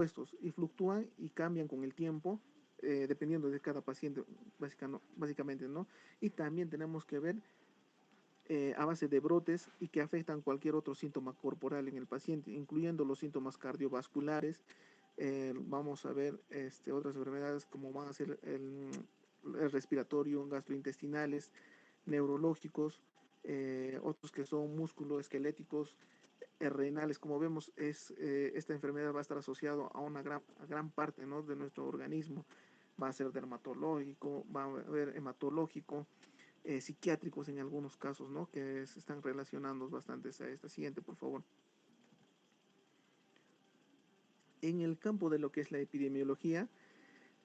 puestos y fluctúan y cambian con el tiempo, dependiendo de cada paciente, básicamente, ¿no? Y también tenemos que ver a base de brotes y que afectan cualquier otro síntoma corporal en el paciente, incluyendo los síntomas cardiovasculares. Vamos a ver otras enfermedades como van a ser el respiratorio, gastrointestinales, neurológicos, otros que son musculoesqueléticos, renales. Como vemos, esta enfermedad va a estar asociada a una gran parte, ¿no?, de nuestro organismo. Va a ser dermatológico, va a haber hematológico, psiquiátricos en algunos casos, ¿no?, que se están relacionando bastante a esta. Siguiente, por favor. En el campo de lo que es la epidemiología,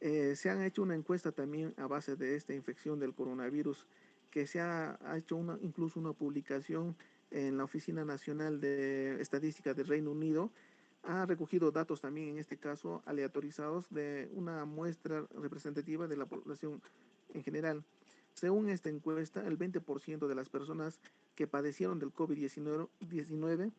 se han hecho una encuesta también a base de esta infección del coronavirus, que ha hecho incluso una publicación en la Oficina Nacional de Estadística del Reino Unido. Ha recogido datos también, en este caso, aleatorizados de una muestra representativa de la población en general. Según esta encuesta, el 20% de las personas que padecieron del COVID-19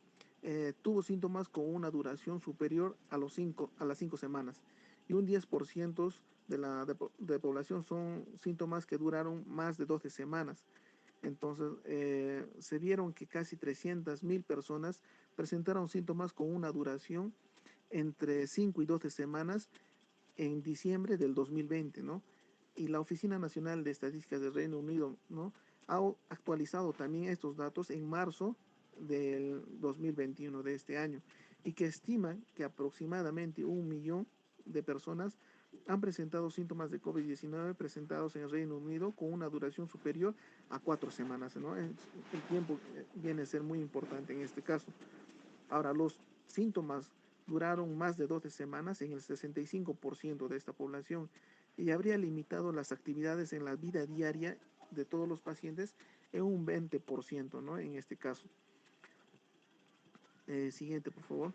tuvo síntomas con una duración superior a las 5 semanas, y un 10% de población son síntomas que duraron más de 12 semanas. Entonces, se vieron que casi 300.000 personas presentaron síntomas con una duración entre 5 y 12 semanas en diciembre del 2020, ¿no? Y la Oficina Nacional de Estadísticas del Reino Unido, ¿no?, ha actualizado también estos datos en marzo del 2021 de este año, y que estiman que aproximadamente 1 millón de personas han presentado síntomas de COVID-19 presentados en el Reino Unido con una duración superior a 4 semanas, ¿no? El tiempo viene a ser muy importante en este caso. Ahora, los síntomas duraron más de 12 semanas en el 65% de esta población, y habría limitado las actividades en la vida diaria de todos los pacientes en un 20%, ¿no?, en este caso. Siguiente, por favor.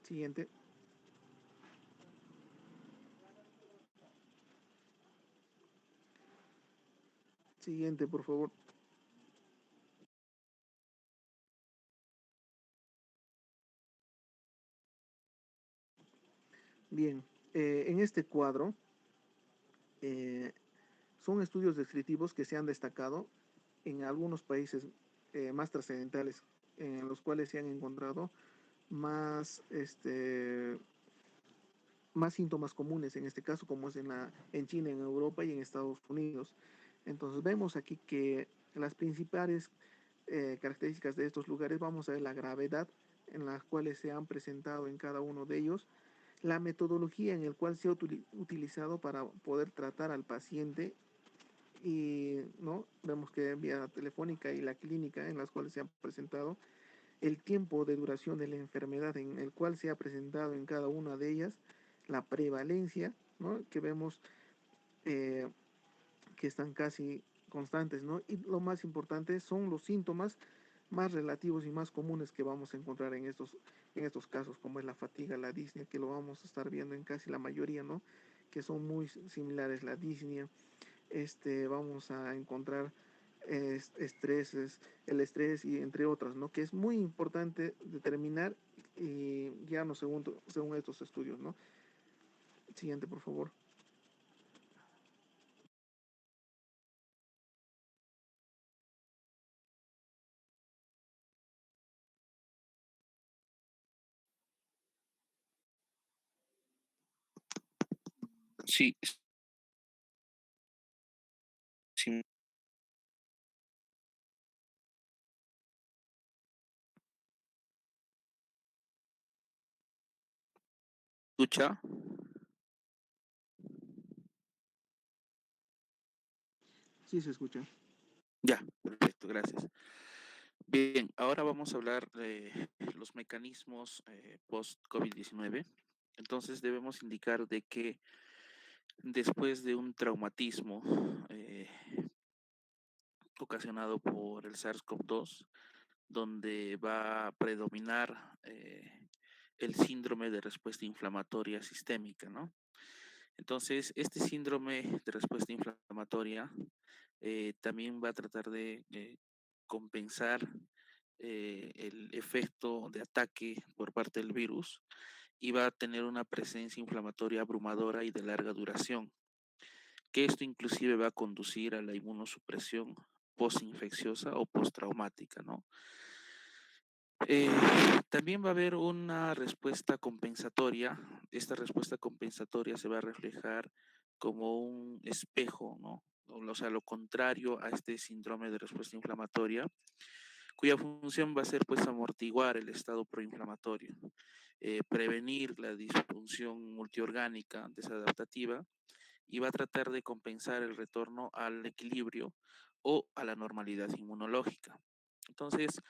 Siguiente. Siguiente, por favor. Bien, en este cuadro eh, son estudios descriptivos que se han destacado en algunos países más trascendentales, en los cuales se han encontrado más, más síntomas comunes, en este caso, como es en China, en Europa y en Estados Unidos. Entonces vemos aquí que las principales características de estos lugares, vamos a ver la gravedad en las cuales se han presentado en cada uno de ellos, la metodología en el cual se ha utilizado para poder tratar al paciente, y no vemos que vía telefónica y la clínica en las cuales se han presentado, el tiempo de duración de la enfermedad en el cual se ha presentado en cada una de ellas, la prevalencia, ¿no?, que vemos eh, que están casi constantes, ¿no? Y lo más importante son los síntomas más relativos y más comunes que vamos a encontrar en estos casos, como es la fatiga, la disnea, que lo vamos a estar viendo en casi la mayoría, ¿no?, que son muy similares. La disnea, vamos a encontrar estreses, el estrés y entre otras, ¿no?, que es muy importante determinar y guiarnos según estos estudios, ¿no? Siguiente, por favor. Sí, sí me escucha. Sí, se escucha. Ya, perfecto, gracias. Bien, ahora vamos a hablar de los mecanismos post-COVID-19. Entonces debemos indicar de que después de un traumatismo ocasionado por el SARS-CoV-2, donde va a predominar el síndrome de respuesta inflamatoria sistémica, ¿no? Entonces, este síndrome de respuesta inflamatoria también va a tratar de compensar el efecto de ataque por parte del virus y va a tener una presencia inflamatoria abrumadora y de larga duración, que esto inclusive va a conducir a la inmunosupresión postinfecciosa o postraumática, ¿no? Eh, También va a haber una respuesta compensatoria. Esta respuesta compensatoria se va a reflejar como un espejo, ¿no? O sea, lo contrario a este síndrome de respuesta inflamatoria, cuya función va a ser pues amortiguar el estado proinflamatorio, prevenir la disfunción multiorgánica desadaptativa y va a tratar de compensar el retorno al equilibrio o a la normalidad inmunológica. Entonces,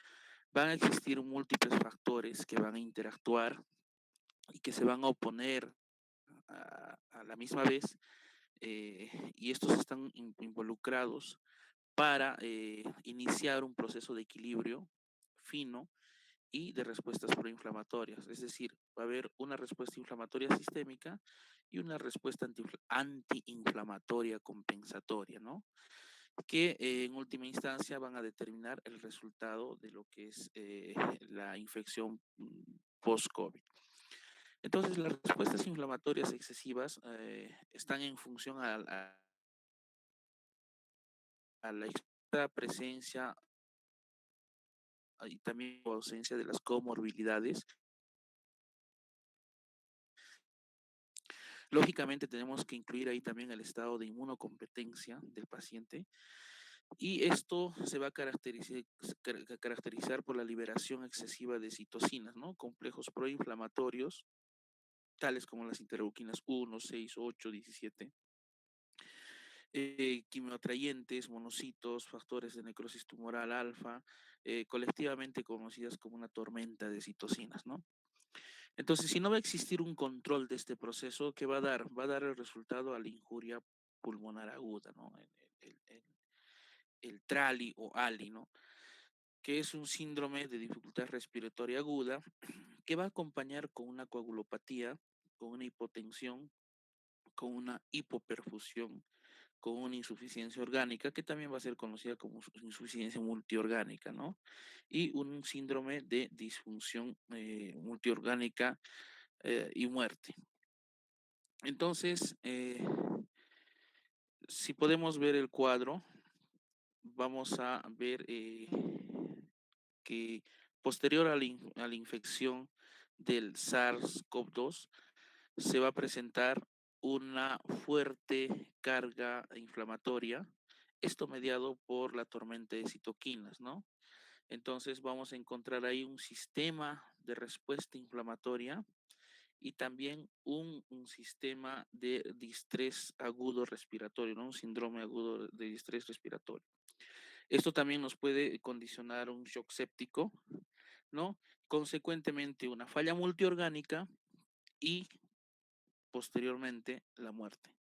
van a existir múltiples factores que van a interactuar y que se van a oponer a la misma vez, y estos están involucrados para iniciar un proceso de equilibrio fino y de respuestas proinflamatorias. Es decir, va a haber una respuesta inflamatoria sistémica y una respuesta antiinflamatoria compensatoria, ¿no? Que en última instancia van a determinar el resultado de lo que es la infección post-COVID. Entonces, las respuestas inflamatorias excesivas están en función a la presencia y también ausencia de las comorbilidades. Lógicamente tenemos que incluir ahí también el estado de inmunocompetencia del paciente y esto se va a caracterizar por la liberación excesiva de citocinas, ¿no? Complejos proinflamatorios, tales como las interleuquinas 1, 6, 8, 17, quimioatrayentes, monocitos, factores de necrosis tumoral alfa, colectivamente conocidas como una tormenta de citocinas, ¿no? Entonces, si no va a existir un control de este proceso, ¿qué va a dar? Va a dar el resultado a la injuria pulmonar aguda, ¿no? El TRALI o ALI, ¿no? Que es un síndrome de dificultad respiratoria aguda que va a acompañar con una coagulopatía, con una hipotensión, con una hipoperfusión, con una insuficiencia orgánica, que también va a ser conocida como insuficiencia multiorgánica, ¿no? Y un síndrome de disfunción multiorgánica y muerte. Entonces, si podemos ver el cuadro, vamos a ver que posterior a la infección del SARS-CoV-2 se va a presentar una fuerte carga inflamatoria, esto mediado por la tormenta de citoquinas, ¿no? Entonces vamos a encontrar ahí un sistema de respuesta inflamatoria y también un sistema de distrés agudo respiratorio, ¿no? Un síndrome agudo de distrés respiratorio. Esto también nos puede condicionar un shock séptico, ¿no? Consecuentemente, una falla multiorgánica y posteriormente la muerte.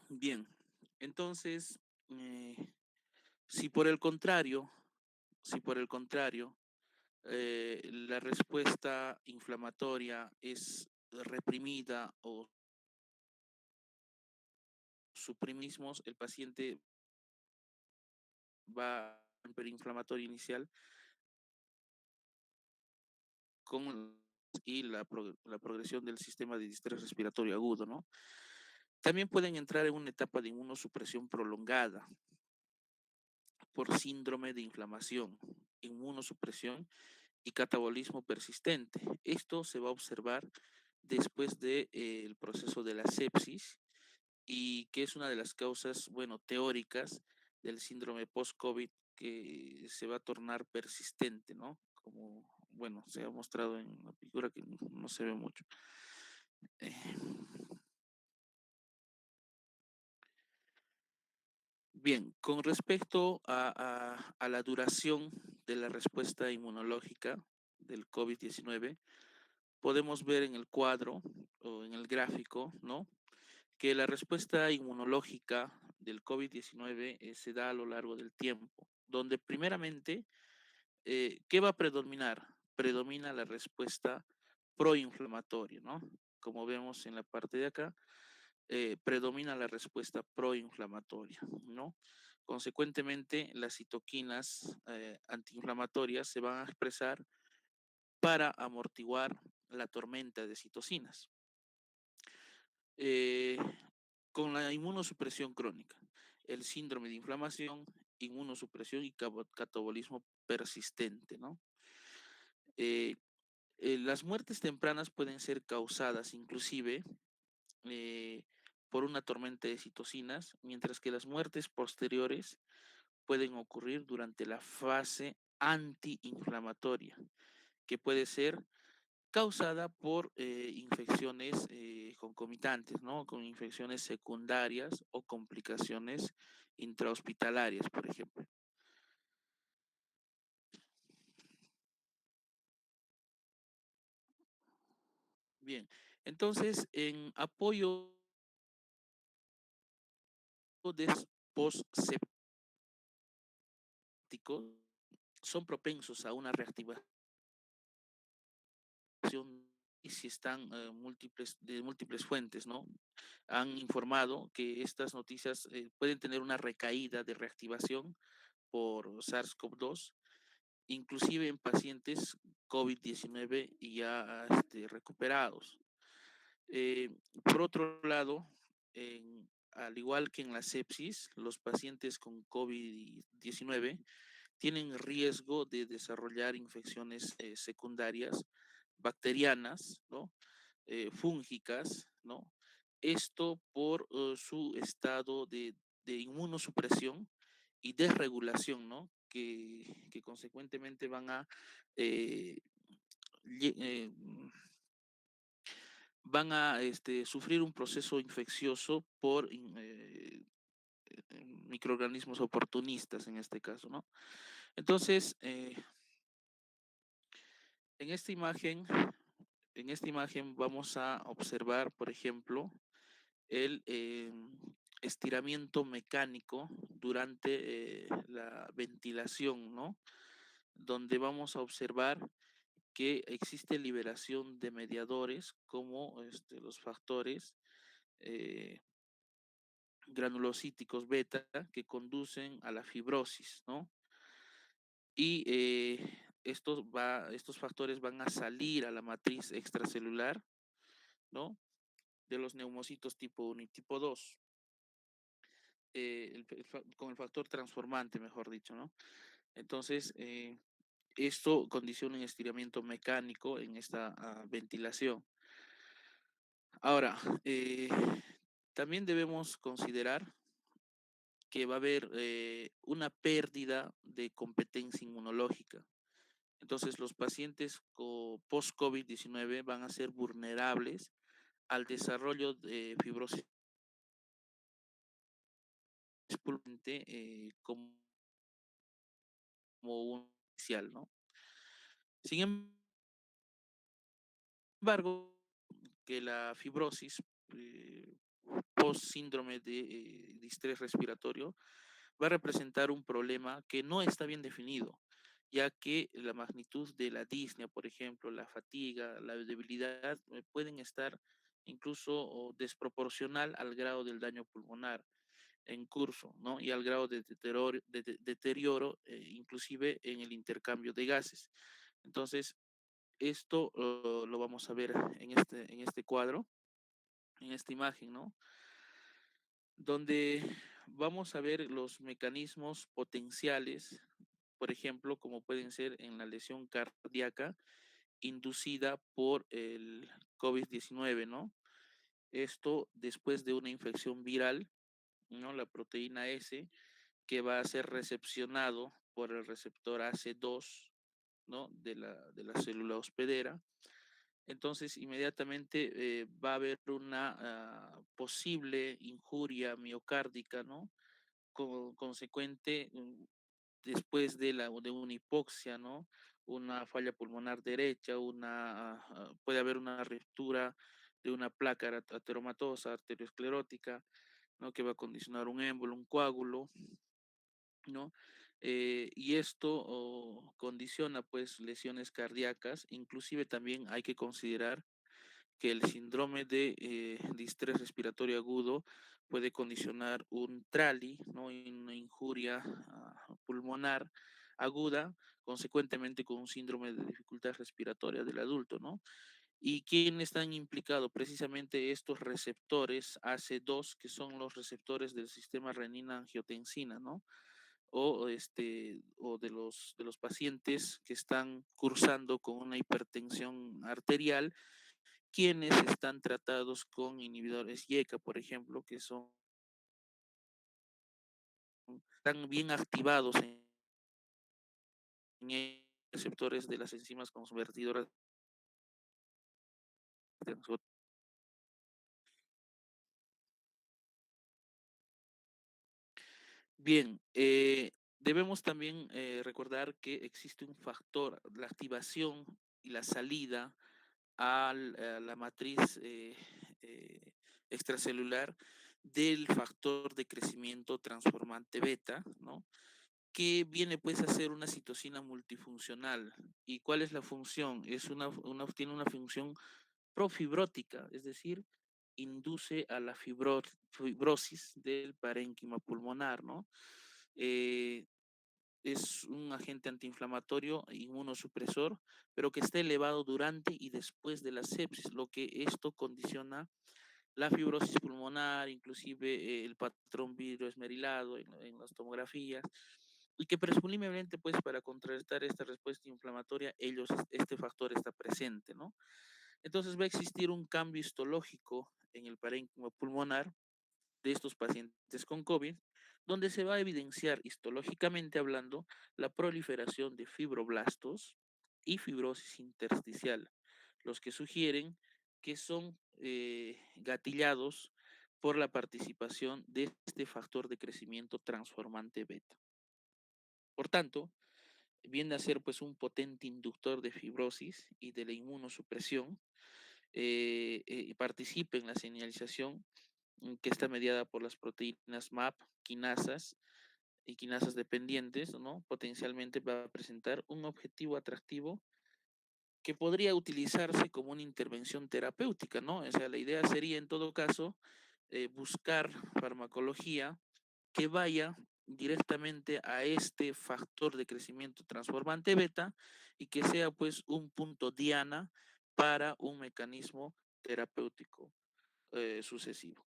Bien, entonces, si por el contrario, si por el contrario, la respuesta inflamatoria es reprimida o suprimismos, el paciente va a hiperinflamatorio inicial con y la progresión del sistema de distrés respiratorio agudo, ¿no? También pueden entrar en una etapa de inmunosupresión prolongada por síndrome de inflamación, inmunosupresión y catabolismo persistente. Esto se va a observar después del proceso de la sepsis y que es una de las causas, bueno, teóricas del síndrome post-COVID que se va a tornar persistente, ¿no? Como, bueno, se ha mostrado en la figura que no se ve mucho. Eh, Bien, con respecto a la duración de la respuesta inmunológica del COVID-19, podemos ver en el cuadro o en el gráfico, ¿no? Que la respuesta inmunológica del COVID-19 se da a lo largo del tiempo, donde primeramente, ¿qué va a predominar? Predomina la respuesta proinflamatoria, ¿no? Como vemos en la parte de acá, predomina la respuesta proinflamatoria, ¿no? Consecuentemente, las citoquinas antiinflamatorias se van a expresar para amortiguar la tormenta de citocinas. Eh, con la inmunosupresión crónica, el síndrome de inflamación, inmunosupresión y catabolismo persistente, ¿no? Eh, las muertes tempranas pueden ser causadas inclusive eh, por una tormenta de citocinas, mientras que las muertes posteriores pueden ocurrir durante la fase antiinflamatoria, que puede ser causada por infecciones concomitantes, ¿no? Con infecciones secundarias o complicaciones intrahospitalarias, por ejemplo. Bien, entonces, en apoyo de postsépticos, son propensos a una reactivación y si están de múltiples fuentes, ¿no? Han informado que estas noticias pueden tener una recaída de reactivación por SARS-CoV-2, inclusive en pacientes COVID-19 ya recuperados. Por otro lado, al igual que en la sepsis, los pacientes con COVID-19 tienen riesgo de desarrollar infecciones secundarias bacterianas, ¿no? Fúngicas, ¿no? Esto por su estado de inmunosupresión y desregulación, ¿no? Que consecuentemente van a, eh, eh, sufrir un proceso infeccioso por microorganismos oportunistas en este caso, ¿no? Entonces, en esta imagen, en esta imagen vamos a observar, por ejemplo, el estiramiento mecánico durante la ventilación, ¿no? Donde vamos a observar que existe liberación de mediadores como los factores eh, granulocíticos beta que conducen a la fibrosis, ¿no? Y estos factores van a salir a la matriz extracelular, ¿no? De los neumocitos tipo 1 y tipo 2, con el factor transformante, mejor dicho, ¿no? Entonces, esto condiciona un estiramiento mecánico en esta ventilación. Ahora, también debemos considerar que va a haber una pérdida de competencia inmunológica. Entonces, los pacientes post-COVID-19 van a ser vulnerables al desarrollo de fibrosis pulmonante como un inicial, ¿no? Sin embargo, que la fibrosis post síndrome de distrés respiratorio va a representar un problema que no está bien definido, ya que la magnitud de la disnea, por ejemplo, la fatiga, la debilidad, pueden estar incluso desproporcional al grado del daño pulmonar en curso, ¿no? Y al grado de deterioro inclusive en el intercambio de gases. Entonces, esto lo vamos a ver en este cuadro, en esta imagen, ¿no? Donde vamos a ver los mecanismos potenciales, por ejemplo, como pueden ser en la lesión cardíaca inducida por el COVID-19, ¿no? Esto después de una infección viral, ¿no? La proteína S, que va a ser recepcionado por el receptor AC2, ¿no? De la célula hospedera. Entonces, inmediatamente va a haber una posible injuria miocárdica, ¿no? Consecuente después de una hipoxia, ¿no? Una falla pulmonar derecha, puede haber una ruptura de una placa ateromatosa, arteriosclerótica, ¿no? Que va a condicionar un émbolo, un coágulo, ¿no? Y esto condiciona pues lesiones cardíacas, inclusive también hay que considerar que el síndrome de distrés respiratorio agudo puede condicionar un TRALI, ¿no? Una injuria pulmonar aguda, consecuentemente con un síndrome de dificultad respiratoria del adulto, ¿no? ¿Y quiénes están implicados? Precisamente estos receptores AC2, que son los receptores del sistema renina-angiotensina, ¿no? O de los pacientes que están cursando con una hipertensión arterial, quienes están tratados con inhibidores YECA, por ejemplo, que son están bien activados en receptores de las enzimas convertidoras de Bien, debemos también recordar que existe un factor, la activación y la salida a la matriz extracelular del factor de crecimiento transformante beta, ¿no? Que viene pues a ser una citocina multifuncional. ¿Y cuál es la función? Tiene una función profibrótica, es decir, induce a la fibrosis del parénquima pulmonar, ¿no? Eh, es un agente antiinflamatorio, inmunosupresor, pero que está elevado durante y después de la sepsis, lo que esto condiciona la fibrosis pulmonar, inclusive el patrón vidroesmerilado en las tomografías, y que presumiblemente, pues, para contrarrestar esta respuesta inflamatoria, este factor está presente, ¿no? Entonces va a existir un cambio histológico en el parénquima pulmonar de estos pacientes con COVID, donde se va a evidenciar histológicamente hablando la proliferación de fibroblastos y fibrosis intersticial, los que sugieren que son gatillados por la participación de este factor de crecimiento transformante beta. Por tanto, viene a ser pues un potente inductor de fibrosis y de la inmunosupresión, participa en la señalización que está mediada por las proteínas MAP, quinasas y quinasas dependientes, ¿no? Potencialmente va a presentar un objetivo atractivo que podría utilizarse como una intervención terapéutica, ¿no? O sea, la idea sería en todo caso buscar farmacología que vaya directamente a este factor de crecimiento transformante beta y que sea pues un punto diana para un mecanismo terapéutico sucesivo.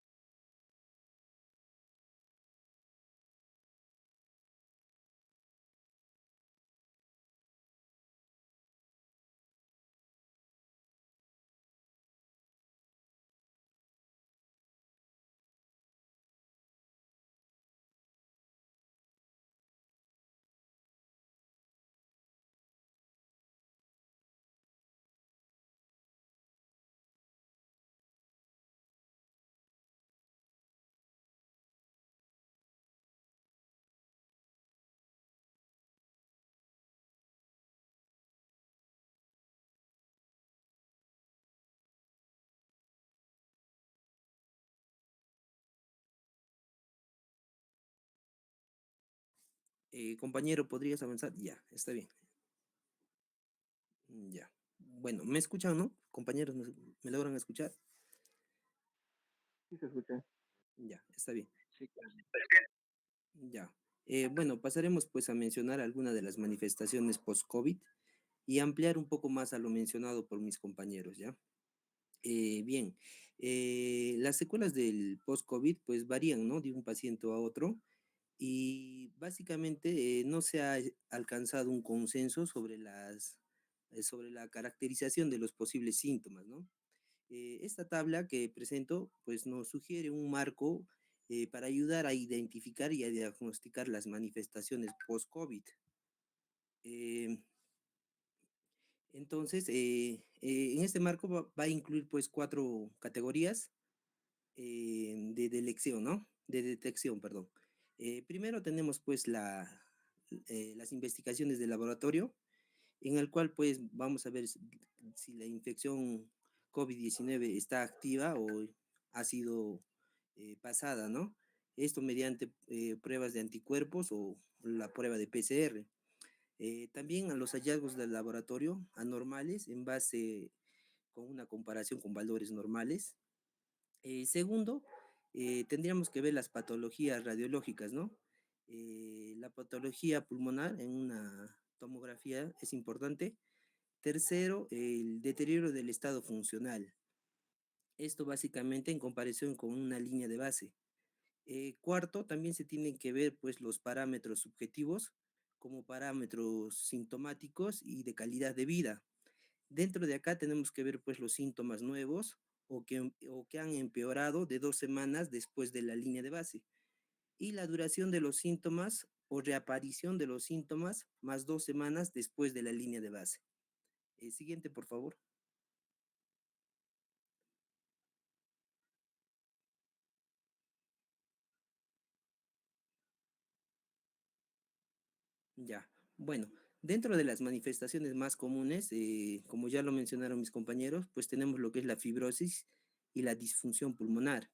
Compañero, ¿podrías avanzar? Ya, está bien. Ya. Bueno, ¿me escuchan, no? Compañeros, ¿me logran escuchar? Sí, se escucha. Ya, está bien. Sí, claro. Ya. Bueno, pasaremos pues a mencionar algunas de las manifestaciones post-COVID y ampliar un poco más a lo mencionado por mis compañeros, ¿ya? Bien, las secuelas del post-COVID pues varían, ¿no? De un paciente a otro y básicamente no se ha alcanzado un consenso sobre sobre la caracterización de los posibles síntomas, ¿no? Esta tabla que presento, pues nos sugiere un marco para ayudar a identificar y a diagnosticar las manifestaciones post-COVID. Eh, entonces, en este marco va a incluir pues cuatro categorías de elección, ¿no? De detección, perdón. Primero tenemos pues las investigaciones de laboratorio, en el cual pues vamos a ver si la infección COVID-19 está activa o ha sido pasada, ¿no? Esto mediante pruebas de anticuerpos o la prueba de PCR. También a los hallazgos del laboratorio anormales en base con una comparación con valores normales. Segundo, tendríamos que ver las patologías radiológicas, ¿no? La patología pulmonar en una tomografía es importante. Tercero, el deterioro del estado funcional. Esto básicamente en comparación con una línea de base. Cuarto, también se tienen que ver pues los parámetros subjetivos como parámetros sintomáticos y de calidad de vida. Dentro de acá tenemos que ver pues los síntomas nuevos o que han empeorado de 2 semanas después de la línea de base y la duración de los síntomas o reaparición de los síntomas más 2 semanas después de la línea de base. Siguiente, por favor. Ya, bueno, dentro de las manifestaciones más comunes, como ya lo mencionaron mis compañeros, pues tenemos lo que es la fibrosis y la disfunción pulmonar.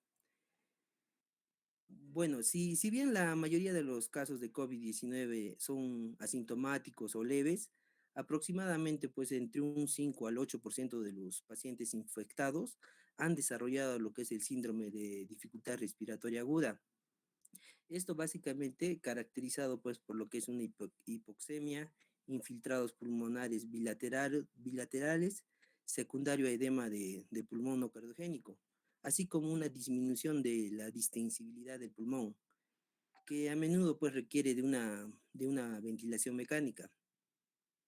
Bueno, si bien la mayoría de los casos de COVID-19 son asintomáticos o leves, aproximadamente pues entre un 5 al 8% de los pacientes infectados han desarrollado lo que es el síndrome de dificultad respiratoria aguda. Esto básicamente caracterizado pues por lo que es una hipoxemia, infiltrados pulmonares bilaterales, secundario a edema de pulmón no cardiogénico, así como una disminución de la distensibilidad del pulmón, que a menudo pues requiere de una ventilación mecánica.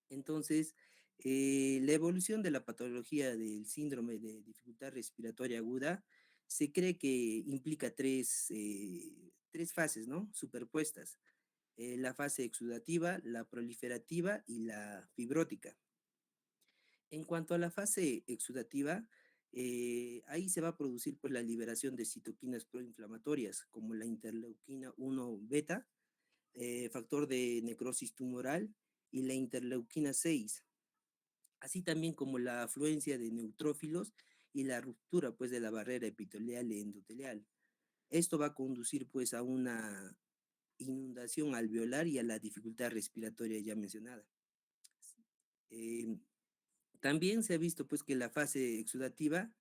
Entonces, la evolución de la patología del síndrome de dificultad respiratoria aguda se cree que implica tres fases, ¿no? Superpuestas. La fase exudativa, la proliferativa y la fibrótica. En cuanto a la fase exudativa, ahí se va a producir pues, la liberación de citoquinas proinflamatorias, como la interleuquina 1 beta, factor de necrosis tumoral, y la interleuquina 6, así también como la afluencia de neutrófilos y la ruptura pues, de la barrera epitelial y endotelial. Esto va a conducir pues, a una inundación alveolar y a la dificultad respiratoria ya mencionada. Eh, También se ha visto pues que la fase exudativa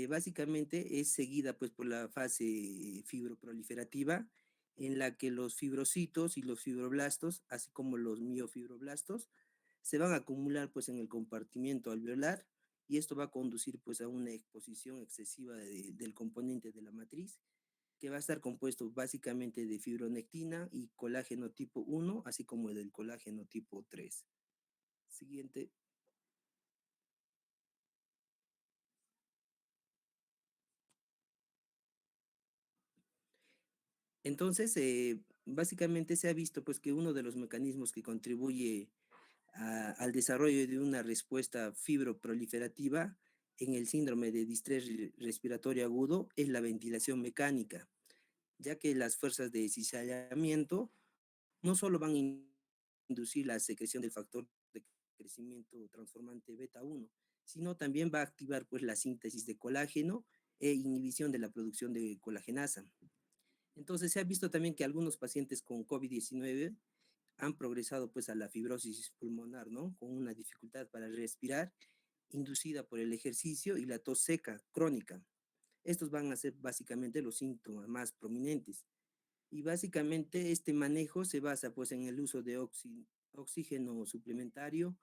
básicamente es seguida pues por la fase fibroproliferativa en la que los fibrocitos y los fibroblastos, así como los miofibroblastos, se van a acumular pues en el compartimiento alveolar y esto va a conducir pues a una exposición excesiva del componente de la matriz que va a estar compuesto básicamente de fibronectina y colágeno tipo 1, así como del colágeno tipo 3. Siguiente. Entonces, básicamente se ha visto pues que uno de los mecanismos que contribuye al desarrollo de una respuesta fibroproliferativa en el síndrome de distrés respiratorio agudo es la ventilación mecánica, ya que las fuerzas de cizallamiento no solo van a inducir la secreción del factor de crecimiento transformante beta 1, sino también va a activar pues la síntesis de colágeno e inhibición de la producción de colagenasa. Entonces se ha visto también que algunos pacientes con COVID-19 han progresado pues a la fibrosis pulmonar, ¿no? Con una dificultad para respirar inducida por el ejercicio y la tos seca crónica. Estos van a ser básicamente los síntomas más prominentes. Y básicamente este manejo se basa pues en el uso de oxígeno suplementario,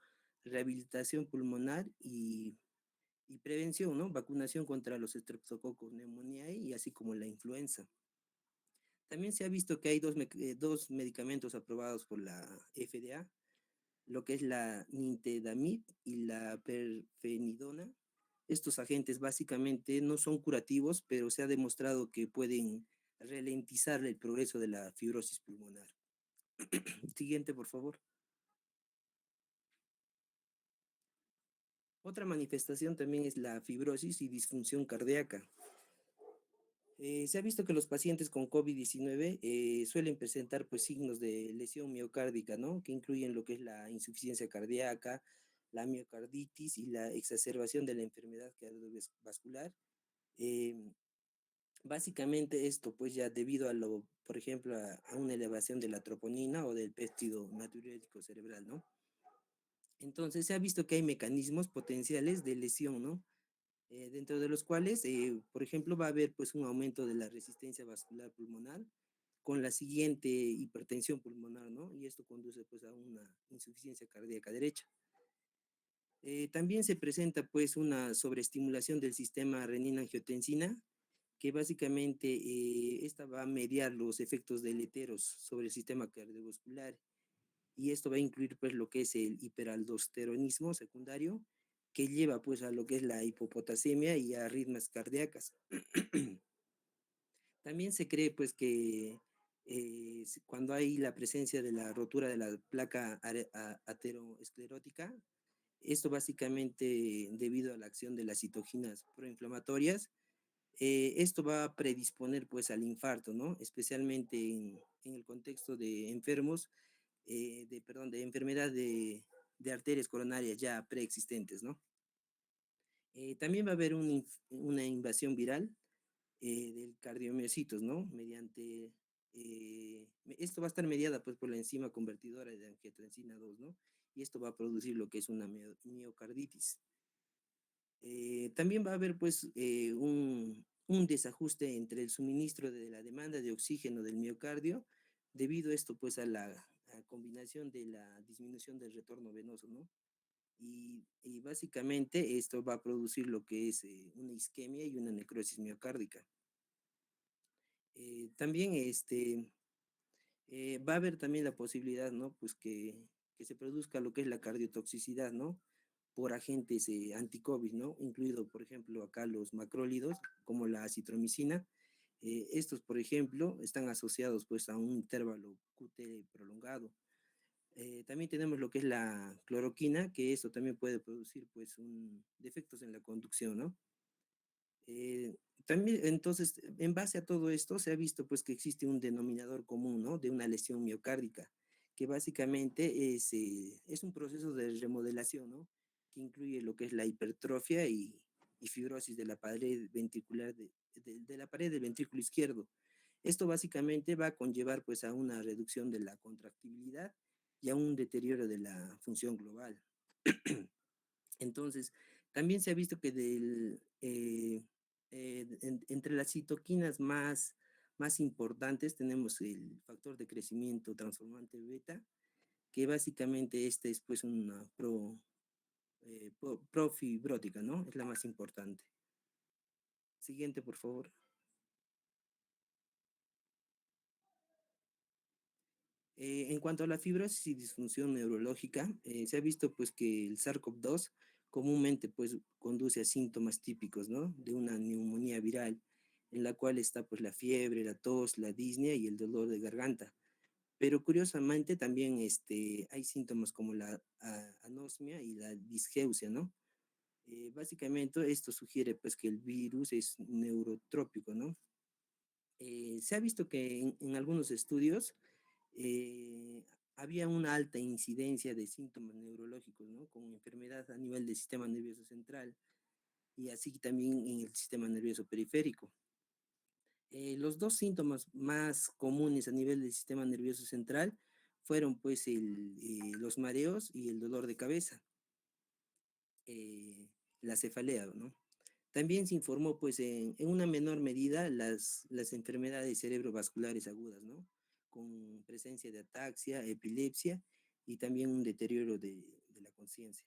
rehabilitación pulmonar y prevención, ¿no? Vacunación contra los estreptococos pneumoniae y así como la influenza. También se ha visto que hay dos medicamentos aprobados por la FDA, lo que es la nintedanib y la perfenidona. Estos agentes básicamente no son curativos, pero se ha demostrado que pueden ralentizar el progreso de la fibrosis pulmonar. Siguiente, por favor. Otra manifestación también es la fibrosis y disfunción cardíaca. Se ha visto que los pacientes con COVID-19 suelen presentar pues, signos de lesión miocárdica, ¿no? Que incluyen lo que es la insuficiencia cardíaca, la miocarditis y la exacerbación de la enfermedad cardiovascular. Eh, Básicamente esto, pues ya debido por ejemplo, a una elevación de la troponina o del péptido natriurético cerebral, ¿no? Entonces se ha visto que hay mecanismos potenciales de lesión, ¿no? Dentro de los cuales, por ejemplo, va a haber pues un aumento de la resistencia vascular pulmonar con la siguiente hipertensión pulmonar, ¿no? Y esto conduce pues a una insuficiencia cardíaca derecha. También se presenta pues una sobreestimulación del sistema renina-angiotensina, que básicamente esta va a mediar los efectos deleteros sobre el sistema cardiovascular y esto va a incluir pues lo que es el hiperaldosteronismo secundario, que lleva pues a lo que es la hipopotasemia y a arritmias cardíacas. También se cree pues que cuando hay la presencia de la rotura de la placa aterosclerótica, esto básicamente debido a la acción de las citoquinas proinflamatorias, esto va a predisponer pues al infarto, ¿no? Especialmente en el contexto de enfermos, perdón, de enfermedad de arterias coronarias ya preexistentes, ¿no? También va a haber una invasión viral del cardiomiocitos, ¿no? Esto va a estar mediada pues por la enzima convertidora de angiotensina 2, ¿no? Y esto va a producir lo que es una miocarditis. También va a haber pues un desajuste entre el suministro de la demanda de oxígeno del miocardio, debido a esto pues a combinación de la disminución del retorno venoso, ¿no? Y básicamente esto va a producir lo que es una isquemia y una necrosis miocárdica. También va a haber también la posibilidad, ¿no? Pues que se produzca lo que es la cardiotoxicidad, ¿no? Por agentes anti-COVID, ¿no? Incluido, por ejemplo, acá los macrólidos, como la acitromicina. Estos, por ejemplo, están asociados pues a un intervalo QT prolongado. También tenemos lo que es la cloroquina, que eso también puede producir pues defectos en la conducción, ¿no? Eh, También, entonces, en base a todo esto, se ha visto pues que existe un denominador común, ¿no? De una lesión miocárdica, que básicamente es un proceso de remodelación, ¿no? Que incluye lo que es la hipertrofia y fibrosis de la pared ventricular, de la pared del ventrículo izquierdo. Esto básicamente va a conllevar pues a una reducción de la contractibilidad y a un deterioro de la función global. Entonces, también se ha visto que entre las citoquinas más importantes tenemos el factor de crecimiento transformante beta, que básicamente esta es pues una profibrótica, ¿no? Es la más importante. Siguiente, por favor. En cuanto a la fibrosis y disfunción neurológica, se ha visto pues que el SARS-CoV-2 comúnmente pues conduce a síntomas típicos, ¿no? De una neumonía viral, en la cual está pues la fiebre, la tos, la disnea y el dolor de garganta. Pero curiosamente también hay síntomas como la anosmia y la disgeusia, ¿no? Básicamente esto sugiere pues que el virus es neurotrópico, ¿no? Se ha visto que en algunos estudios eh, había una alta incidencia de síntomas neurológicos, ¿no? Con enfermedad a nivel del sistema nervioso central y así también en el sistema nervioso periférico. Los dos síntomas más comunes a nivel del sistema nervioso central fueron pues los mareos y el dolor de cabeza, eh, la cefalea, ¿no? También se informó, pues, en una menor medida las enfermedades cerebrovasculares agudas, ¿no? Con presencia de ataxia, epilepsia y también un deterioro de la conciencia.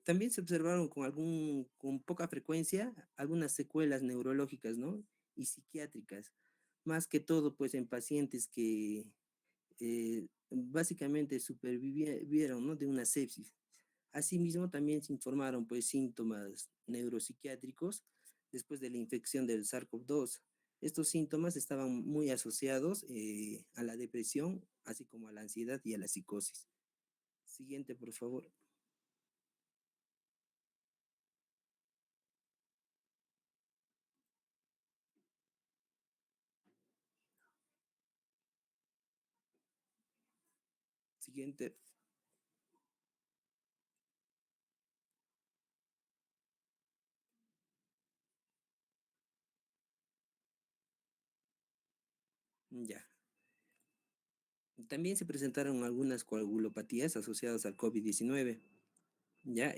También se observaron con poca frecuencia algunas secuelas neurológicas, ¿no? Y psiquiátricas, más que todo, pues, en pacientes que básicamente supervivieron, ¿no? De una sepsis. Asimismo, también se informaron pues síntomas neuropsiquiátricos después de la infección del SARS-CoV-2. Estos síntomas estaban muy asociados a la depresión, así como a la ansiedad y a la psicosis. Siguiente, por favor. Siguiente. Ya. También se presentaron algunas coagulopatías asociadas al COVID-19. Ya,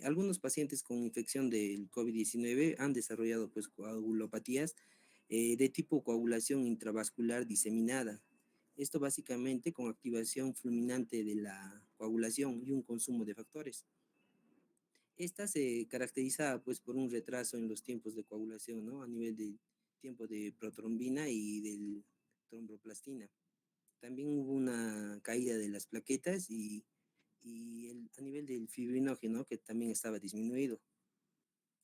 algunos pacientes con infección del COVID-19 han desarrollado pues coagulopatías de tipo coagulación intravascular diseminada. Esto básicamente con activación fulminante de la coagulación y un consumo de factores. Esta se caracteriza pues por un retraso en los tiempos de coagulación, ¿no? A nivel del tiempo de protrombina y del tromboplastina. También hubo una caída de las plaquetas y a nivel del fibrinógeno que también estaba disminuido.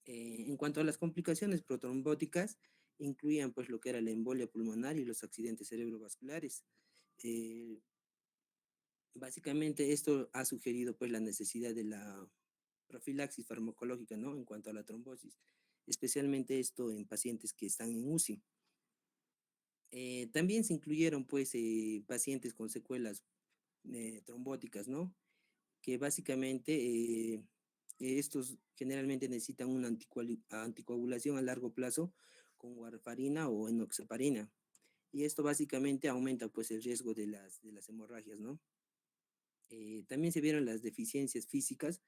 En cuanto a las complicaciones protrombóticas, incluían pues lo que era la embolia pulmonar y los accidentes cerebrovasculares. Eh, Básicamente esto ha sugerido pues la necesidad de la profilaxis farmacológica, ¿no? En cuanto a la trombosis, especialmente esto en pacientes que están en UCI. También se incluyeron pues pacientes con secuelas trombóticas, ¿no? Que básicamente estos generalmente necesitan una anticoagulación a largo plazo con warfarina o enoxaparina. Y esto básicamente aumenta pues el riesgo de las hemorragias, ¿no? También se vieron las deficiencias físicas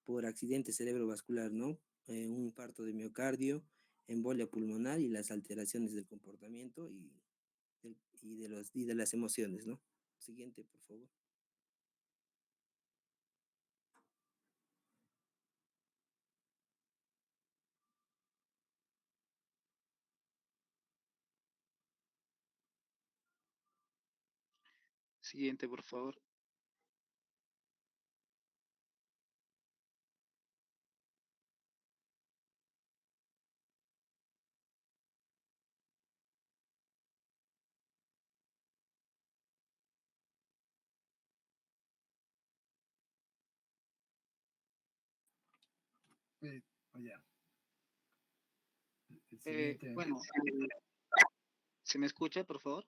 por accidente cerebrovascular, ¿no? Un infarto de miocardio, embolia pulmonar y las alteraciones del comportamiento y de las emociones, ¿no? Siguiente, por favor. Siguiente, por favor. Ya. El siguiente. Bueno, ¿se me escucha, por favor?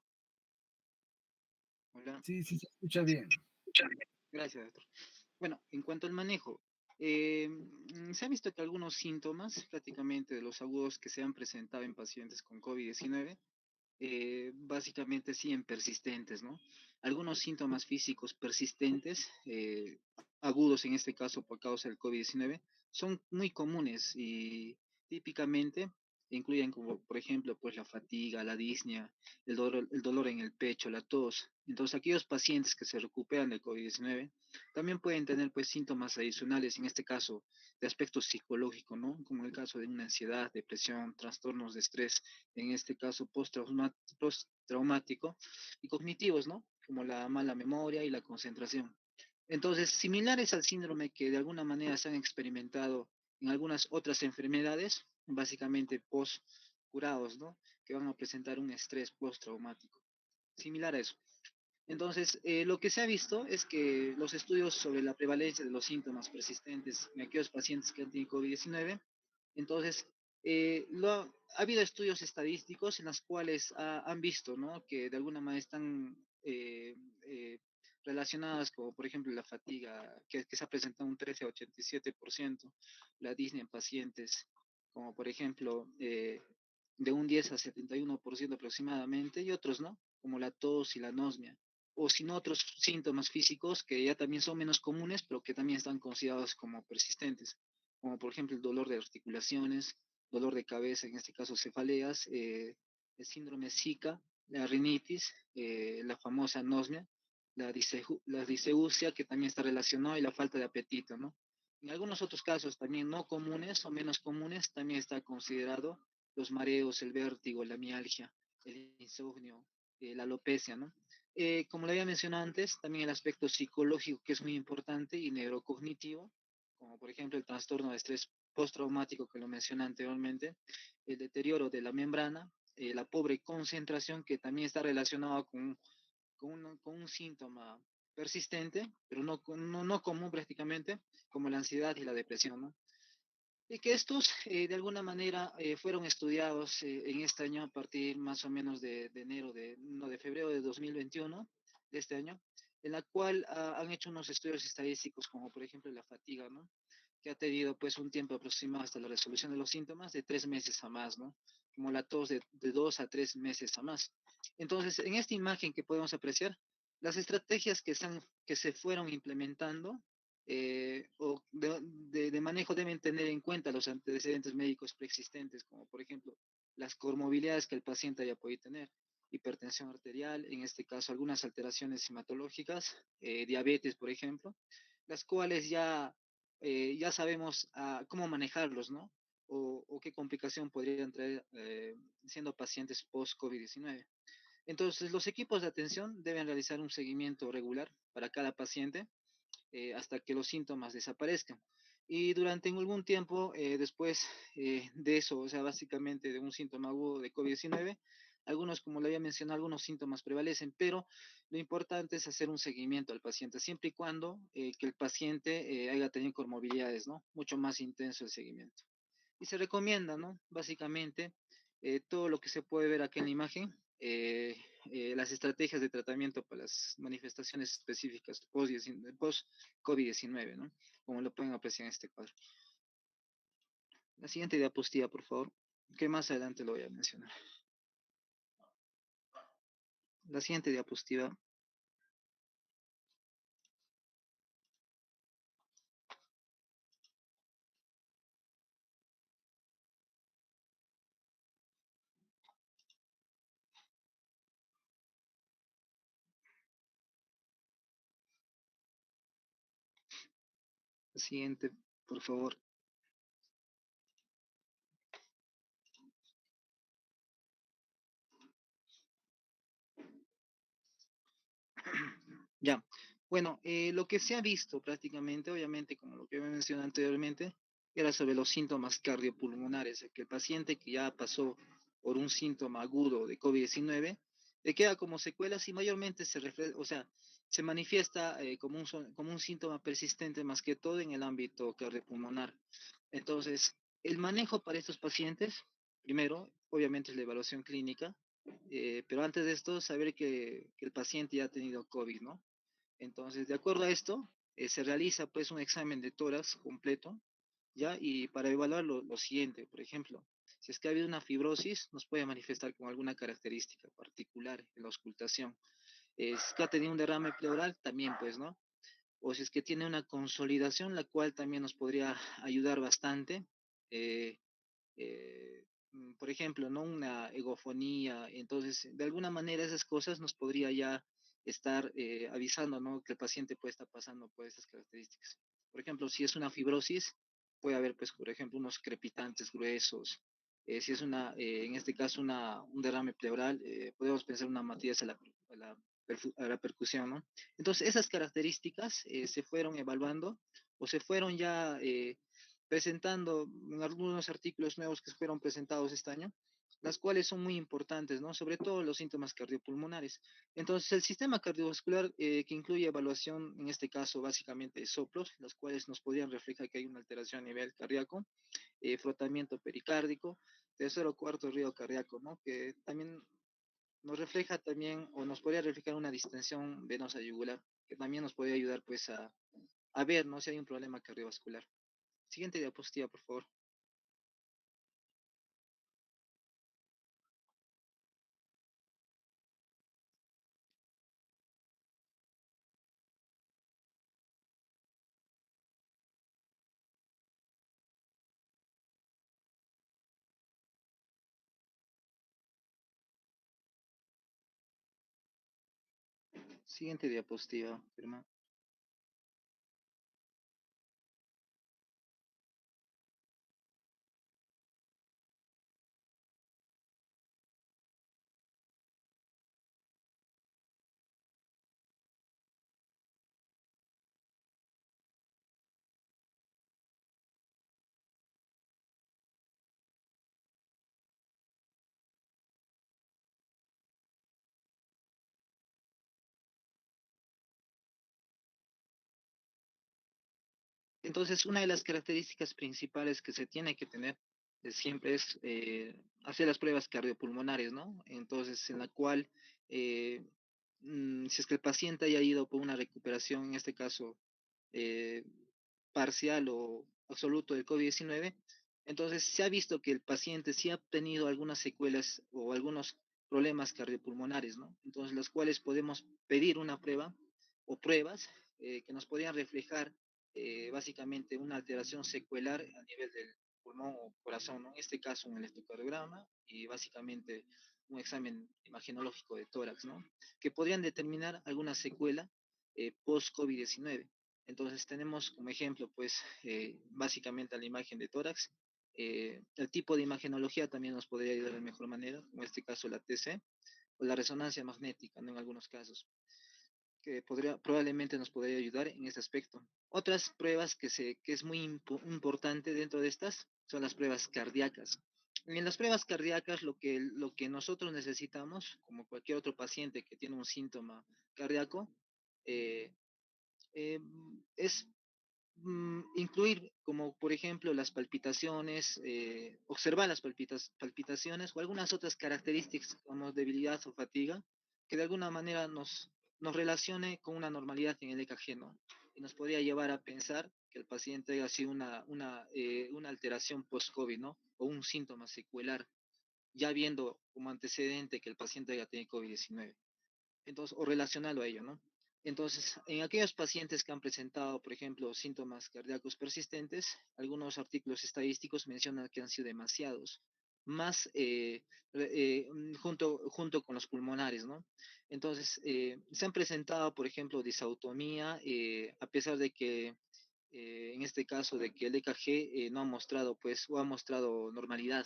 Hola. Sí, sí, se escucha bien. Gracias, doctor. Bueno, en cuanto al manejo, se ha visto que algunos síntomas, prácticamente de los agudos que se han presentado en pacientes con COVID-19, básicamente siguen persistentes, ¿no? Algunos síntomas físicos persistentes, agudos en este caso por causa del COVID-19, son muy comunes y típicamente incluyen como, por ejemplo, pues la fatiga, la disnea, el dolor en el pecho, la tos. Entonces, aquellos pacientes que se recuperan del COVID-19 también pueden tener pues síntomas adicionales, en este caso de aspecto psicológico, ¿no? Como el caso de una ansiedad, depresión, trastornos de estrés, en este caso postraumático, y cognitivos, ¿no? Como la mala memoria y la concentración. Entonces, similares al síndrome que de alguna manera se han experimentado en algunas otras enfermedades, básicamente post-curados, ¿no? Que van a presentar un estrés postraumático. Similar a eso. Entonces, lo que se ha visto es que los estudios sobre la prevalencia de los síntomas persistentes en aquellos pacientes que han tenido COVID-19, entonces, ha habido estudios estadísticos en los cuales han visto, ¿no? Que de alguna manera están eh, relacionadas con, por ejemplo, la fatiga, que se ha presentado un 13 a 87%, la disnea en pacientes, como por ejemplo, de un 10 a 71% aproximadamente, y otros, ¿no? Como la tos y la anosmia, o sin otros síntomas físicos que ya también son menos comunes, pero que también están considerados como persistentes, como por ejemplo el dolor de articulaciones, dolor de cabeza, en este caso cefaleas, el síndrome Zika, la rinitis, la famosa anosmia, la diseusia, que también está relacionada, y la falta de apetito, ¿no? En algunos otros casos también no comunes o menos comunes, también está considerado los mareos, el vértigo, la mialgia, el insomnio, la alopecia, ¿no? Como le había mencionado antes, también el aspecto psicológico, que es muy importante, y neurocognitivo, como por ejemplo el trastorno de estrés postraumático que lo mencioné anteriormente, el deterioro de la membrana, la pobre concentración, que también está relacionado con un síntoma persistente, pero no común prácticamente, como la ansiedad y la depresión, ¿no? Y que estos, de alguna manera, fueron estudiados en este año a partir más o menos de enero, no, de febrero de 2021, de este año, en la cual han hecho unos estudios estadísticos, como por ejemplo la fatiga, ¿no? Que ha tenido pues un tiempo aproximado hasta la resolución de los síntomas de 3 meses a más, ¿no? Como la tos de 2 a 3 meses a más. Entonces, en esta imagen que podemos apreciar, las estrategias que se fueron implementando de manejo deben tener en cuenta los antecedentes médicos preexistentes, como por ejemplo las comorbilidades que el paciente haya podido tener, hipertensión arterial, en este caso algunas alteraciones hematológicas, diabetes, por ejemplo, las cuales ya sabemos cómo manejarlos, ¿no? O qué complicación podrían traer siendo pacientes post-COVID-19. Entonces, los equipos de atención deben realizar un seguimiento regular para cada paciente hasta que los síntomas desaparezcan. Y durante algún tiempo después de eso, o sea, básicamente de un síntoma agudo de COVID-19, algunos, como le había mencionado, algunos síntomas prevalecen, pero lo importante es hacer un seguimiento al paciente, siempre y cuando que el paciente haya tenido comorbilidades, ¿no? Mucho más intenso el seguimiento. Y se recomienda, ¿no? Básicamente, todo lo que se puede ver aquí en la imagen, las estrategias de tratamiento para las manifestaciones específicas post-COVID-19, ¿no? Como lo pueden apreciar en este cuadro. La siguiente diapositiva, por favor, que más adelante lo voy a mencionar. La siguiente diapositiva. La siguiente, por favor. Ya, bueno, lo que se ha visto prácticamente, obviamente, como lo que me mencioné anteriormente, era sobre los síntomas cardiopulmonares, que el paciente que ya pasó por un síntoma agudo de COVID-19, le queda como secuelas y mayormente o sea, se manifiesta como un síntoma persistente más que todo en el ámbito cardiopulmonar. Entonces, el manejo para estos pacientes, primero, obviamente es la evaluación clínica, pero antes de esto, saber que el paciente ya ha tenido COVID, ¿no? Entonces, de acuerdo a esto, se realiza pues un examen de tórax completo, ¿ya? Y para evaluar lo siguiente, por ejemplo, si es que ha habido una fibrosis, nos puede manifestar con alguna característica particular en la auscultación. Es que ha tenido un derrame pleural, también pues, ¿no? O si es que tiene una consolidación, la cual también nos podría ayudar bastante. Eh, por ejemplo, ¿no? Una egofonía. Entonces, de alguna manera esas cosas nos podría ya estar avisando, ¿no? Que el paciente puede estar pasando por estas características. Por ejemplo, si es una fibrosis, puede haber, pues, por ejemplo, unos crepitantes gruesos. Si es en este caso, un derrame pleural, podemos pensar una matriz a la percusión, ¿no? Entonces, esas características se fueron evaluando o se fueron ya presentando en algunos artículos nuevos que fueron presentados este año, las cuales son muy importantes, ¿no? Sobre todo los síntomas cardiopulmonares. Entonces, el sistema cardiovascular que incluye evaluación, en este caso, básicamente de soplos, las cuales nos podrían reflejar que hay una alteración a nivel cardíaco, frotamiento pericárdico, tercero o cuarto río cardíaco, ¿no? Que también nos refleja también, o nos podría reflejar una distensión venosa yugular, que también nos podría ayudar, pues, a ver, ¿no? Si hay un problema cardiovascular. Siguiente diapositiva, por favor. Siguiente diapositiva, Germán. Entonces, una de las características principales que se tiene que tener siempre es hacer las pruebas cardiopulmonares, ¿no? Entonces, en la cual, eh, si es que el paciente haya ido por una recuperación, en este caso, eh, parcial o absoluto del COVID-19, entonces se ha visto que el paciente sí ha tenido algunas secuelas o algunos problemas cardiopulmonares, ¿no? Entonces, las cuales podemos pedir una prueba o pruebas que nos podrían reflejar básicamente una alteración secular a nivel del pulmón o corazón, ¿no? En este caso un electrocardiograma y básicamente un examen imagenológico de tórax, ¿no? Que podrían determinar alguna secuela post-COVID-19. Entonces tenemos como ejemplo, pues, básicamente la imagen de tórax. El tipo de imagenología también nos podría ayudar de mejor manera, en este caso la TC, o la resonancia magnética, ¿no? En algunos casos que probablemente nos podría ayudar en ese aspecto. Otras pruebas que es muy importante dentro de estas son las pruebas cardíacas. En las pruebas cardíacas lo que nosotros necesitamos, como cualquier otro paciente que tiene un síntoma cardíaco, eh, eh, es incluir como por ejemplo las palpitaciones, observar las palpitaciones o algunas otras características como debilidad o fatiga que de alguna manera nos relacione con una normalidad en el EKG, ¿no? Y nos podría llevar a pensar que el paciente haya sido una alteración post-COVID, ¿no? O un síntoma secuelar, ya viendo como antecedente que el paciente haya tenido COVID-19. Entonces, o relacionarlo a ello, ¿no? Entonces, en aquellos pacientes que han presentado, por ejemplo, síntomas cardíacos persistentes, algunos artículos estadísticos mencionan que han sido demasiados, más junto con los pulmonares, ¿no? Entonces, se han presentado, por ejemplo, disautomía, a pesar de que, en este caso, de que el EKG no ha mostrado, pues, o ha mostrado normalidad.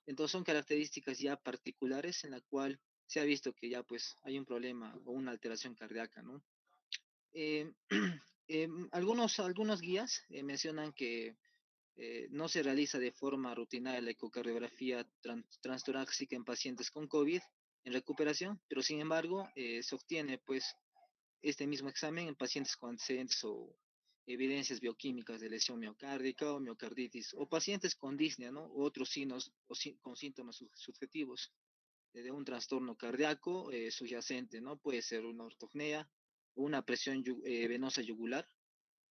Entonces, son características ya particulares en la cual se ha visto que ya pues hay un problema o una alteración cardíaca, ¿no? Eh, algunos guías mencionan que no se realiza de forma rutinaria la ecocardiografía transtorácica en pacientes con COVID en recuperación, pero sin embargo se obtiene pues este mismo examen en pacientes con antecedentes o evidencias bioquímicas de lesión miocárdica o miocarditis o pacientes con disnea, ¿no? U otros signos o con síntomas subjetivos de un trastorno cardíaco subyacente, ¿no? Puede ser una ortopnea, una presión venosa yugular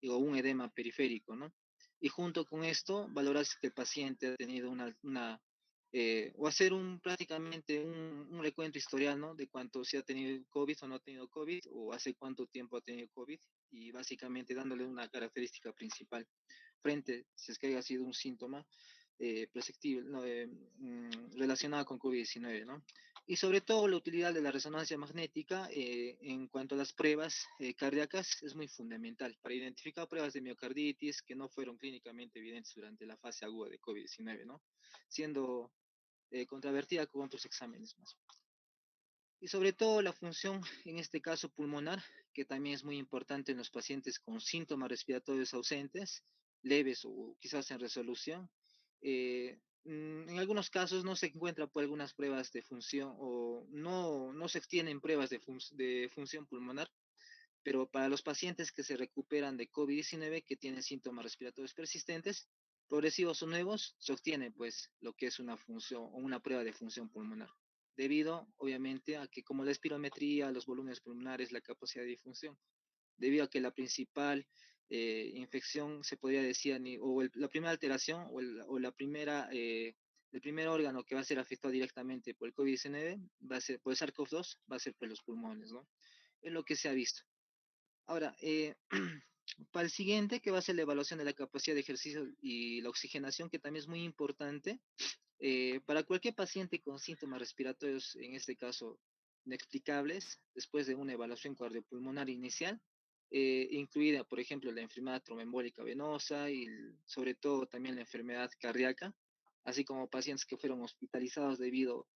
o un edema periférico, ¿no? Y junto con esto, valorar si el paciente ha tenido o hacer prácticamente un recuento historial, ¿no? De cuánto si ha tenido COVID o no ha tenido COVID, o hace cuánto tiempo ha tenido COVID, y básicamente dándole una característica principal frente, si es que haya sido un síntoma perceptible, no, relacionado con COVID-19, ¿no? Y sobre todo la utilidad de la resonancia magnética en cuanto a las pruebas cardíacas es muy fundamental para identificar pruebas de miocarditis que no fueron clínicamente evidentes durante la fase aguda de COVID-19, ¿no? Siendo contravertida con otros exámenes más. Y sobre todo la función, en este caso pulmonar, que también es muy importante en los pacientes con síntomas respiratorios ausentes, leves o quizás en resolución. En algunos casos no se encuentra por algunas pruebas de función o no se tienen pruebas de función pulmonar, pero para los pacientes que se recuperan de COVID-19 que tienen síntomas respiratorios persistentes, progresivos o nuevos, se obtiene pues lo que es una función o una prueba de función pulmonar, debido obviamente a que como la espirometría, los volúmenes pulmonares, la capacidad de difusión, debido a que la principal infección se podría decir, la primera alteración o la primera, el primer órgano que va a ser afectado directamente por el COVID-19 va a ser por el SARS-CoV-2, va a ser por los pulmones, ¿no? Es lo que se ha visto. Ahora, para el siguiente, que va a ser la evaluación de la capacidad de ejercicio y la oxigenación, que también es muy importante, para cualquier paciente con síntomas respiratorios, en este caso inexplicables, después de una evaluación cardiopulmonar inicial, incluida, por ejemplo, la enfermedad tromboembólica venosa y sobre todo también la enfermedad cardíaca, así como pacientes que fueron hospitalizados debido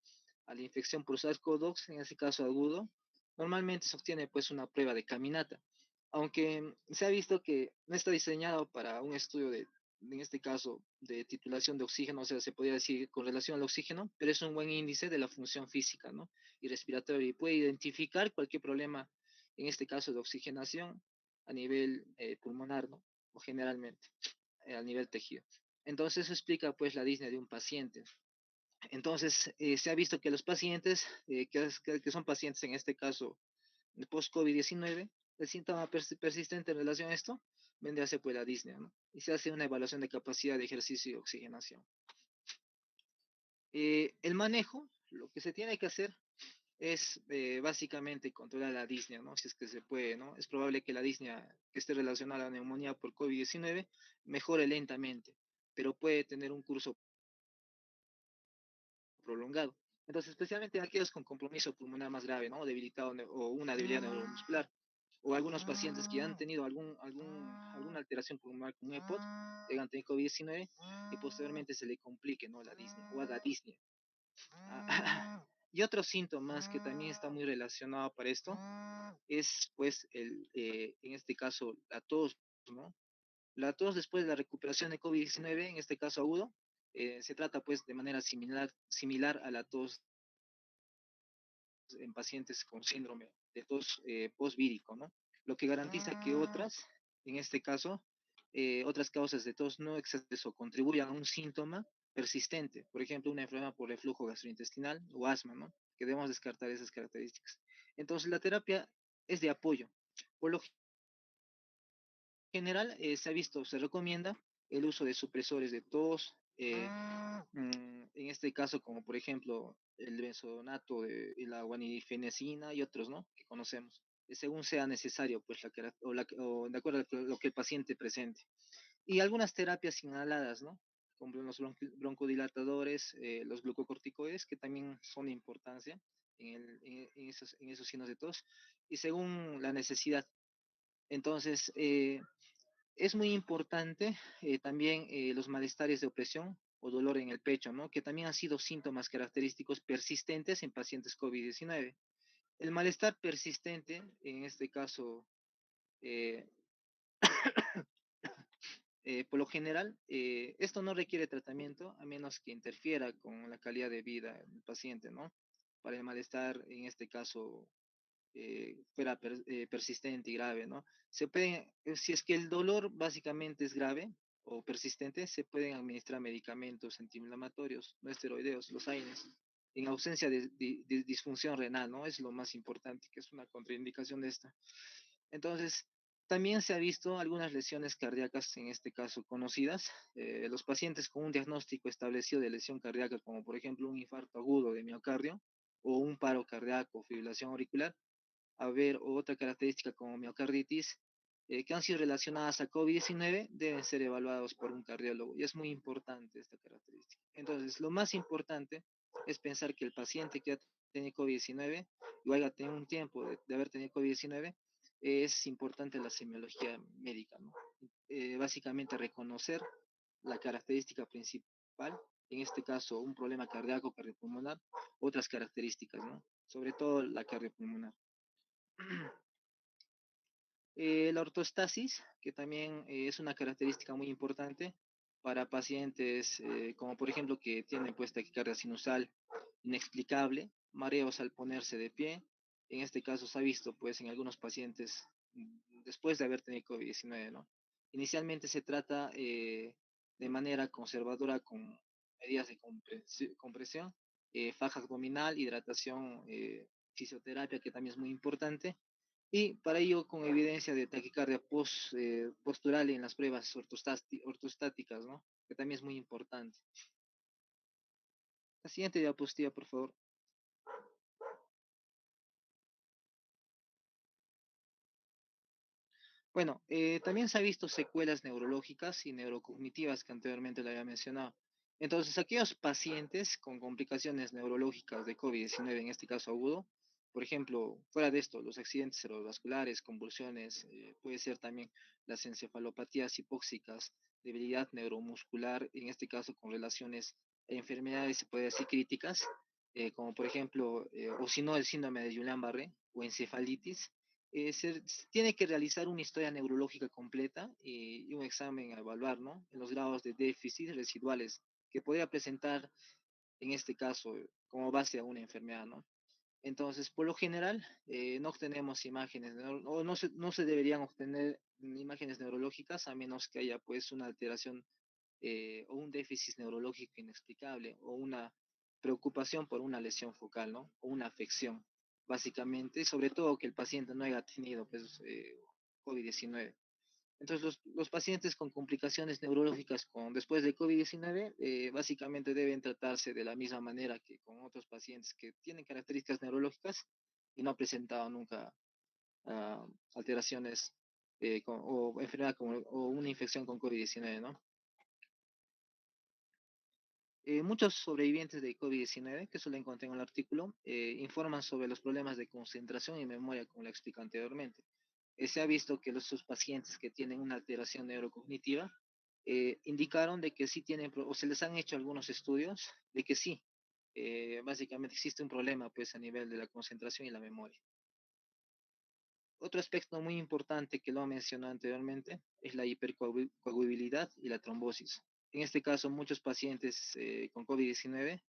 a la infección por SARS-CoV-2, en ese caso agudo, normalmente se obtiene pues una prueba de caminata, aunque se ha visto que no está diseñado para un estudio en este caso, de titulación de oxígeno, o sea, se podría decir con relación al oxígeno, pero es un buen índice de la función física, ¿no? Y respiratoria, y puede identificar cualquier problema, en este caso de oxigenación, a nivel pulmonar, ¿no? O generalmente, a nivel tejido. Entonces, eso explica, pues, la disnea de un paciente. Entonces, se ha visto que los pacientes, que son pacientes en este caso de post-COVID-19, el síntoma persistente en relación a esto vendría a ser pues la disnea, ¿no? Y se hace una evaluación de capacidad de ejercicio y oxigenación. El manejo, lo que se tiene que hacer es básicamente controlar la disnea, ¿no? Si es que se puede, ¿no? Es probable que la disnea que esté relacionada a la neumonía por COVID-19 mejore lentamente, pero puede tener un curso prolongado. Entonces, especialmente aquellos con compromiso pulmonar más grave, ¿no? Debilitado o una debilidad neuromuscular, o algunos pacientes que han tenido alguna alteración pulmonar como EPOT, llegan a tener COVID-19 y posteriormente se le complique, ¿no? La disnea o haga disnea. Y otros síntomas que también está muy relacionado para esto es, pues, en este caso, la tos, ¿no? La tos después de la recuperación de COVID-19, en este caso agudo, se trata, pues, de manera similar a la tos en pacientes con síndrome de tos postvírico, ¿no? Lo que garantiza que en este caso, otras causas de tos no exceso contribuyan a un síntoma persistente, por ejemplo, una enfermedad por reflujo gastrointestinal o asma, ¿no? Que debemos descartar esas características. Entonces, la terapia es de apoyo. Por lo general, se ha visto, se recomienda el uso de supresores de tos, en este caso, como por ejemplo el benzonato y la guanidifenecina y otros, ¿no? Que conocemos, según sea necesario, pues, o de acuerdo a lo que el paciente presente. Y algunas terapias inhaladas, ¿no? Como los broncodilatadores, los glucocorticoides, que también son de importancia en esos signos de tos, y según la necesidad. Entonces, es muy importante también los malestares de opresión o dolor en el pecho, ¿no? Que también han sido síntomas característicos persistentes en pacientes COVID-19. El malestar persistente, en este caso, eh, por lo general, esto no requiere tratamiento a menos que interfiera con la calidad de vida del paciente, ¿no? Para el malestar, en este caso, fuera persistente y grave, ¿no? Si es que el dolor básicamente es grave o persistente, se pueden administrar medicamentos antiinflamatorios, no esteroideos, los AINES, en ausencia de disfunción renal, ¿no? Es lo más importante, que es una contraindicación de esta. Entonces, también se ha visto algunas lesiones cardíacas, en este caso conocidas. Los pacientes con un diagnóstico establecido de lesión cardíaca, como por ejemplo un infarto agudo de miocardio o un paro cardíaco o fibrilación auricular, a ver otra característica como miocarditis, que han sido relacionadas a COVID-19, deben ser evaluados por un cardiólogo. Y es muy importante esta característica. Entonces, lo más importante es pensar que el paciente que ha tenido COVID-19 o haya tenido un tiempo de haber tenido COVID-19, es importante la semiología médica, ¿no? Básicamente reconocer la característica principal, en este caso un problema cardíaco, cardiopulmonar, otras características, ¿no? Sobre todo la cardiopulmonar. La ortostasis, que también es una característica muy importante para pacientes como por ejemplo que tienen pues taquicardia sinusal inexplicable, mareos al ponerse de pie. En este caso se ha visto pues en algunos pacientes después de haber tenido COVID-19, ¿no? Inicialmente se trata de manera conservadora con medidas de compresión, faja abdominal, hidratación, fisioterapia, que también es muy importante, y para ello con evidencia de taquicardia postural en las pruebas ortostáticas, ¿no? Que también es muy importante. La siguiente diapositiva, por favor. Bueno, también se ha visto secuelas neurológicas y neurocognitivas que anteriormente le había mencionado. Entonces, aquellos pacientes con complicaciones neurológicas de COVID-19, en este caso agudo, por ejemplo, fuera de esto, los accidentes cerebrovasculares, convulsiones, puede ser también las encefalopatías hipóxicas, debilidad neuromuscular, en este caso con relaciones a enfermedades, se puede decir críticas, como por ejemplo, o si no, el síndrome de Guillain-Barré o encefalitis. Se tiene que realizar una historia neurológica completa y un examen a evaluar, ¿no? En los grados de déficit residuales que podría presentar en este caso como base a una enfermedad, ¿no? Entonces, por lo general, no obtenemos imágenes, o no se deberían obtener imágenes neurológicas a menos que haya pues una alteración o un déficit neurológico inexplicable o una preocupación por una lesión focal, ¿no? O una afección, básicamente, sobre todo que el paciente no haya tenido pues, COVID-19. Entonces, los pacientes con complicaciones neurológicas después de COVID-19 básicamente deben tratarse de la misma manera que con otros pacientes que tienen características neurológicas y no han presentado nunca ah, alteraciones o enfermedad o una infección con COVID-19, ¿no? Muchos sobrevivientes de COVID-19, que eso lo encontré en el artículo, informan sobre los problemas de concentración y memoria, como lo expliqué anteriormente. Se ha visto que sus pacientes que tienen una alteración neurocognitiva indicaron de que sí tienen, o se les han hecho algunos estudios de que sí, básicamente existe un problema pues a nivel de la concentración y la memoria. Otro aspecto muy importante que lo mencioné anteriormente es la hipercoagulabilidad y la trombosis. En este caso, muchos pacientes con COVID-19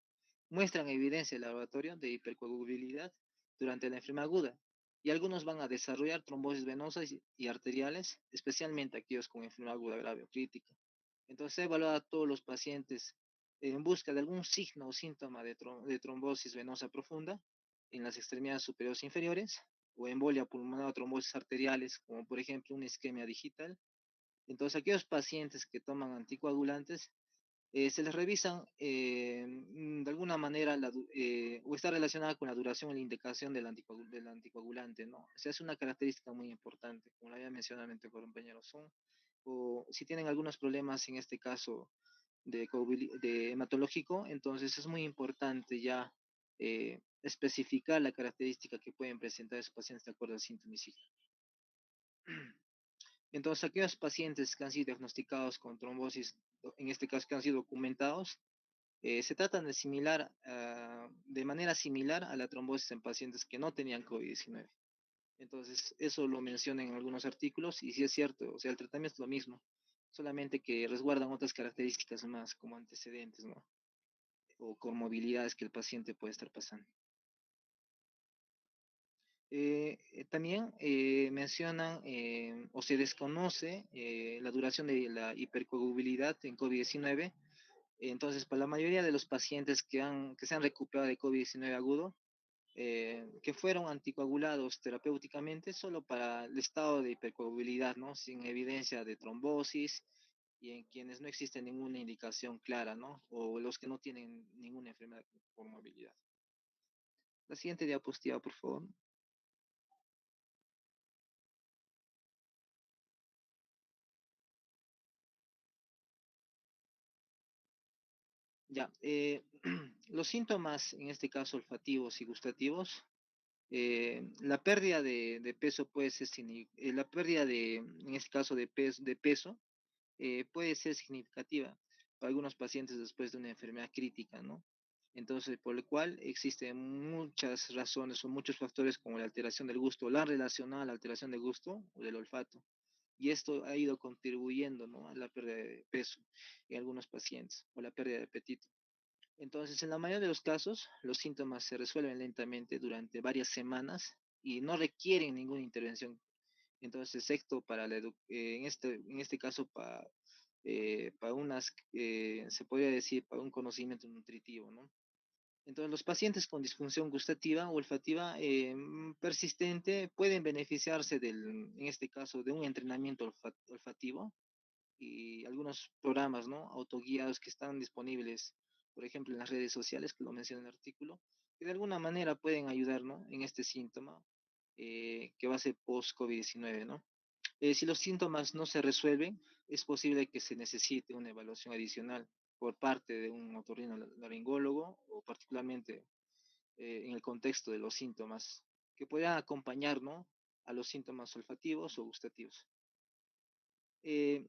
muestran evidencia de laboratorio de hipercoagulabilidad durante la enfermedad aguda y algunos van a desarrollar trombosis venosas y arteriales, especialmente aquellos con enfermedad aguda grave o crítica. Entonces, se ha evaluado a todos los pacientes en busca de algún signo o síntoma de trombosis venosa profunda en las extremidades superiores e inferiores o embolia pulmonar o trombosis arteriales, como por ejemplo una isquemia digital. Entonces, aquellos pacientes que toman anticoagulantes se les revisan de alguna manera o está relacionada con la duración y la indicación del anticoagulante, ¿no? O sea, es una característica muy importante, como lo había mencionado mi compañero. O si tienen algunos problemas, en este caso de hematológico, entonces es muy importante ya especificar la característica que pueden presentar esos pacientes de acuerdo al síntoma y signo. Entonces, aquellos pacientes que han sido diagnosticados con trombosis, en este caso que han sido documentados, se tratan de manera similar a la trombosis en pacientes que no tenían COVID-19. Entonces, eso lo mencionan en algunos artículos y sí es cierto, o sea, el tratamiento es lo mismo, solamente que resguardan otras características más como antecedentes, ¿no? O comorbilidades que el paciente puede estar pasando. También mencionan o se desconoce la duración de la hipercoagulabilidad en COVID-19. Entonces, para la mayoría de los pacientes que se han recuperado de COVID-19 agudo, que fueron anticoagulados terapéuticamente solo para el estado de hipercoagulabilidad, ¿no? Sin evidencia de trombosis y en quienes no existe ninguna indicación clara, ¿no? O los que no tienen ninguna enfermedad por movilidad. La siguiente diapositiva, por favor. Ya, los síntomas, en este caso olfativos y gustativos, la pérdida de peso puede ser, la pérdida en este caso de peso puede ser significativa para algunos pacientes después de una enfermedad crítica, ¿no? Entonces, por lo cual existen muchas razones o muchos factores como la alteración del gusto, la relacionada a la alteración del gusto o del olfato. Y esto ha ido contribuyendo, ¿no? A la pérdida de peso en algunos pacientes o la pérdida de apetito. Entonces, en la mayoría de los casos, los síntomas se resuelven lentamente durante varias semanas y no requieren ninguna intervención. Entonces, excepto en este caso, para se podría decir, para un conocimiento nutritivo, ¿no? Entonces, los pacientes con disfunción gustativa o olfativa persistente pueden beneficiarse en este caso, de un entrenamiento olfativo y algunos programas, ¿no? Autoguiados que están disponibles, por ejemplo, en las redes sociales, que lo menciona en el artículo, que de alguna manera pueden ayudar, ¿no? En este síntoma que va a ser post-COVID-19, ¿no? Si los síntomas no se resuelven, es posible que se necesite una evaluación adicional por parte de un otorrinolaringólogo o particularmente en el contexto de los síntomas que puedan acompañar, ¿no? A los síntomas olfativos o gustativos. Eh,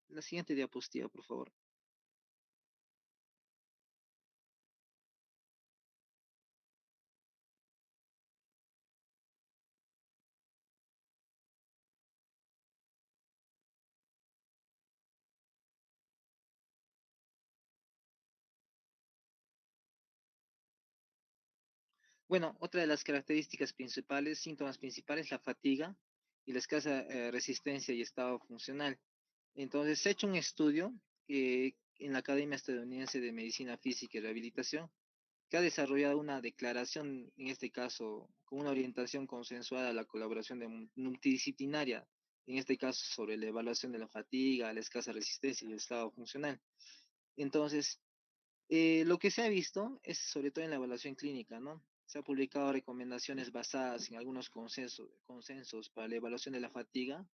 la siguiente diapositiva, por favor. Bueno, otra de las características principales, síntomas principales, la fatiga y la escasa resistencia y estado funcional. Entonces, se ha hecho un estudio en la Academia Estadounidense de Medicina Física y Rehabilitación, que ha desarrollado una declaración, en este caso, con una orientación consensuada a la colaboración multidisciplinaria en este caso sobre la evaluación de la fatiga, la escasa resistencia y el estado funcional. Entonces, lo que se ha visto es sobre todo en la evaluación clínica, ¿no? Se ha publicado recomendaciones basadas en algunos consensos para la evaluación de la fatiga,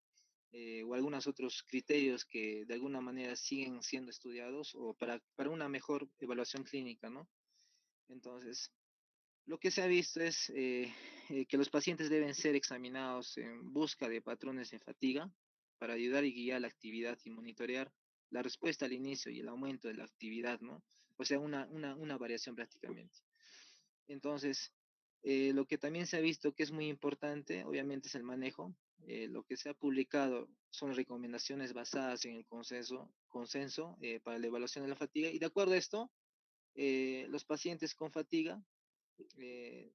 o algunos otros criterios que de alguna manera siguen siendo estudiados o para una mejor evaluación clínica, ¿no? Entonces, lo que se ha visto es que los pacientes deben ser examinados en busca de patrones de fatiga para ayudar y guiar la actividad y monitorear la respuesta al inicio y el aumento de la actividad, ¿no? O sea, una variación prácticamente. Entonces, lo que también se ha visto que es muy importante, obviamente, es el manejo. Lo que se ha publicado son recomendaciones basadas en el consenso para la evaluación de la fatiga. Y de acuerdo a esto, los pacientes con fatiga eh,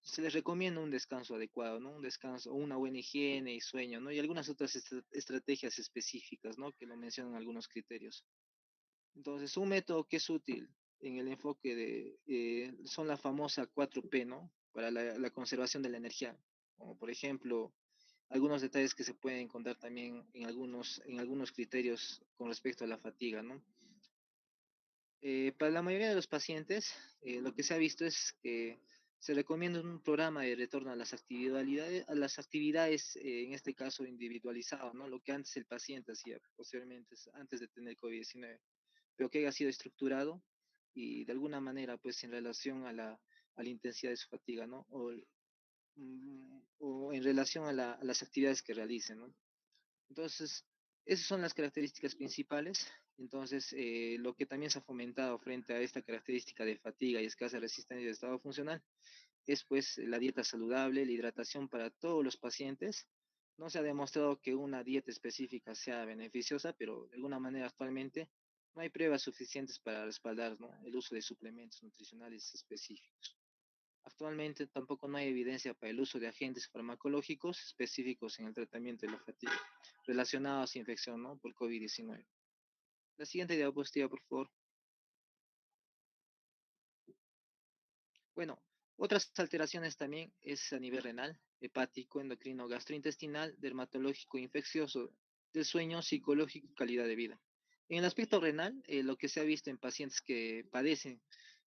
se les recomienda un descanso adecuado, ¿no? Un descanso, una buena higiene y sueño, ¿no? Y algunas otras estrategias específicas, ¿no? Que lo mencionan algunos criterios. Entonces, un método que es útil en el enfoque son la famosa 4P, ¿no? Para la conservación de la energía. Como por ejemplo, algunos detalles que se pueden encontrar también en algunos criterios con respecto a la fatiga, ¿no? Para la mayoría de los pacientes, lo que se ha visto es que se recomienda un programa de retorno a las actividades, en este caso individualizado, ¿no? Lo que antes el paciente hacía posteriormente, antes de tener COVID-19, pero que haya sido estructurado y de alguna manera, pues en relación a la intensidad de su fatiga, ¿no? O en relación a las actividades que realicen, ¿no? Entonces, esas son las características principales. Entonces, lo que también se ha fomentado frente a esta característica de fatiga y escasa resistencia de estado funcional es pues la dieta saludable, la hidratación para todos los pacientes. No se ha demostrado que una dieta específica sea beneficiosa, pero de alguna manera actualmente no hay pruebas suficientes para respaldar, ¿no? El uso de suplementos nutricionales específicos. Actualmente tampoco no hay evidencia para el uso de agentes farmacológicos específicos en el tratamiento de la fatiga relacionados a infección, ¿no? Por COVID-19. La siguiente diapositiva, por favor. Bueno, otras alteraciones también es a nivel renal, hepático, endocrino, gastrointestinal, dermatológico, infeccioso, del sueño, psicológico y calidad de vida. En el aspecto renal, lo que se ha visto en pacientes que padecen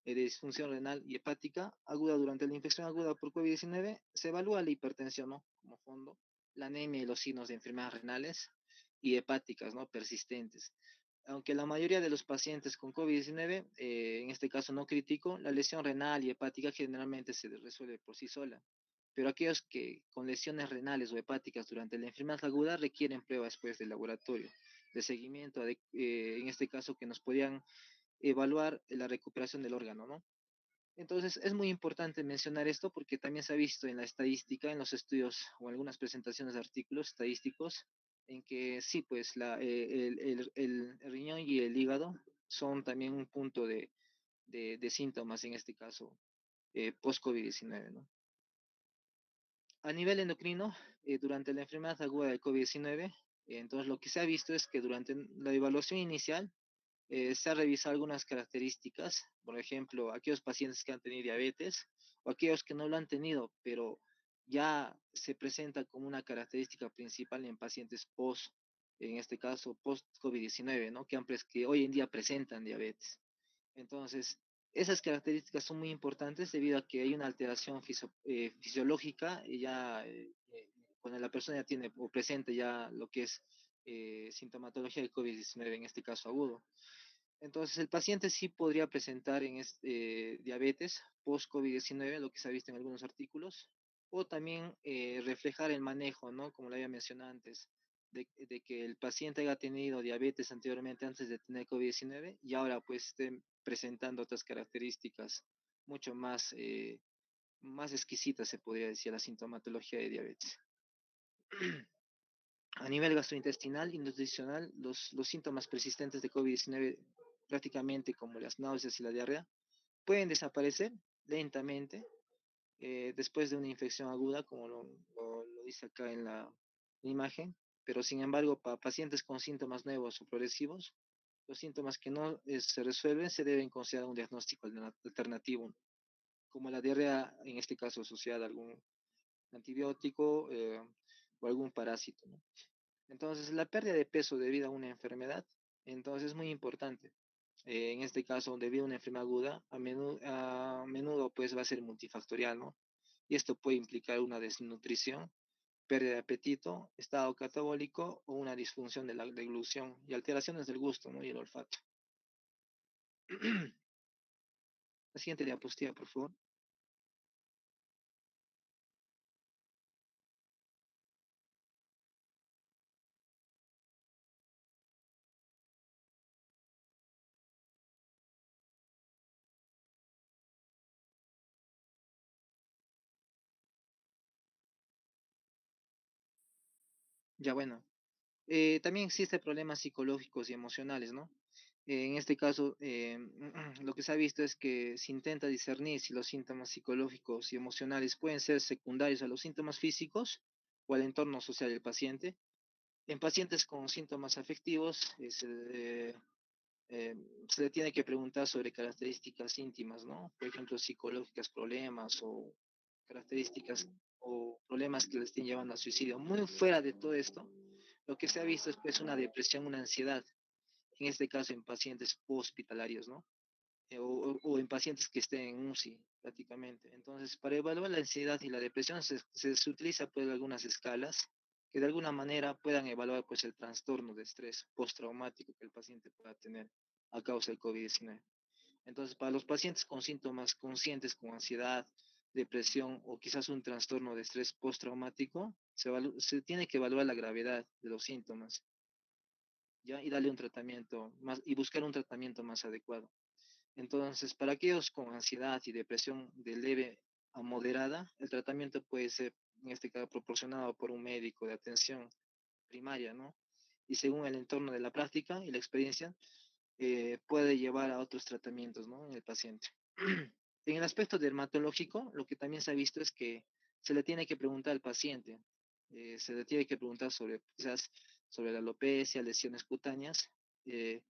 de disfunción renal y hepática aguda durante la infección aguda por COVID-19, se evalúa la hipertensión, ¿no? Como fondo, la anemia y los signos de enfermedades renales y hepáticas, ¿no? Persistentes. Aunque la mayoría de los pacientes con COVID-19, en este caso no crítico, la lesión renal y hepática generalmente se resuelve por sí sola. Pero aquellos que con lesiones renales o hepáticas durante la enfermedad aguda requieren pruebas pues, de laboratorio, de seguimiento, en este caso que nos podían evaluar la recuperación del órgano, ¿no? Entonces, es muy importante mencionar esto porque también se ha visto en la estadística, en los estudios o algunas presentaciones de artículos estadísticos, en que sí, pues el riñón y el hígado son también un punto de síntomas, en este caso, post-COVID-19, ¿no? A nivel endocrino, durante la enfermedad aguda de COVID-19, entonces lo que se ha visto es que durante la evaluación inicial, se ha revisado algunas características, por ejemplo, aquellos pacientes que han tenido diabetes o aquellos que no lo han tenido, pero ya se presenta como una característica principal en pacientes en este caso, post-COVID-19, ¿no? Que hoy en día presentan diabetes. Entonces, esas características son muy importantes debido a que hay una alteración fisiológica y ya cuando la persona ya tiene o presente ya lo que es sintomatología de COVID-19, en este caso agudo. Entonces, el paciente sí podría presentar diabetes post-COVID-19, lo que se ha visto en algunos artículos, o también reflejar el manejo, ¿no? Como lo había mencionado antes, de que el paciente haya tenido diabetes anteriormente antes de tener COVID-19 y ahora pues esté presentando otras características mucho más exquisitas, se podría decir, la sintomatología de diabetes. A nivel gastrointestinal y nutricional, los síntomas persistentes de COVID-19, prácticamente como las náuseas y la diarrea, pueden desaparecer lentamente después de una infección aguda, como lo dice acá en la imagen, pero sin embargo, para pacientes con síntomas nuevos o progresivos, los síntomas que no se resuelven se deben considerar un diagnóstico alternativo, como la diarrea, en este caso asociada a algún antibiótico o algún parásito, ¿no? Entonces, la pérdida de peso debido a una enfermedad, entonces es muy importante. En este caso, debido a una enfermedad aguda, a menudo pues va a ser multifactorial, ¿no? Y esto puede implicar una desnutrición, pérdida de apetito, estado catabólico o una disfunción de la deglución y alteraciones del gusto, ¿no? Y el olfato. La siguiente diapositiva, por favor. Ya bueno, también existen problemas psicológicos y emocionales, ¿no? En este caso, lo que se ha visto es que se intenta discernir si los síntomas psicológicos y emocionales pueden ser secundarios a los síntomas físicos o al entorno social del paciente. En pacientes con síntomas afectivos, eh, se le tiene que preguntar sobre características íntimas, ¿no? Por ejemplo, psicológicas, problemas o características o problemas que le estén llevando al suicidio. Muy fuera de todo esto, lo que se ha visto es pues una depresión, una ansiedad, en este caso en pacientes hospitalarios, ¿no? O en pacientes que estén en UCI prácticamente. Entonces, para evaluar la ansiedad y la depresión se utiliza pues algunas escalas que de alguna manera puedan evaluar pues el trastorno de estrés postraumático que el paciente pueda tener a causa del COVID-19. Entonces, para los pacientes con síntomas conscientes como ansiedad, depresión o quizás un trastorno de estrés postraumático, se tiene que evaluar la gravedad de los síntomas, ¿ya? Y darle un tratamiento más y buscar un tratamiento más adecuado. Entonces, para aquellos con ansiedad y depresión de leve a moderada, el tratamiento puede ser, en este caso, proporcionado por un médico de atención primaria, ¿no? Y según el entorno de la práctica y la experiencia, puede llevar a otros tratamientos, ¿no? En el paciente. En el aspecto dermatológico, lo que también se ha visto es que se le tiene que preguntar al paciente, se le tiene que preguntar sobre, quizás, sobre la alopecia, lesiones cutáneas, eh,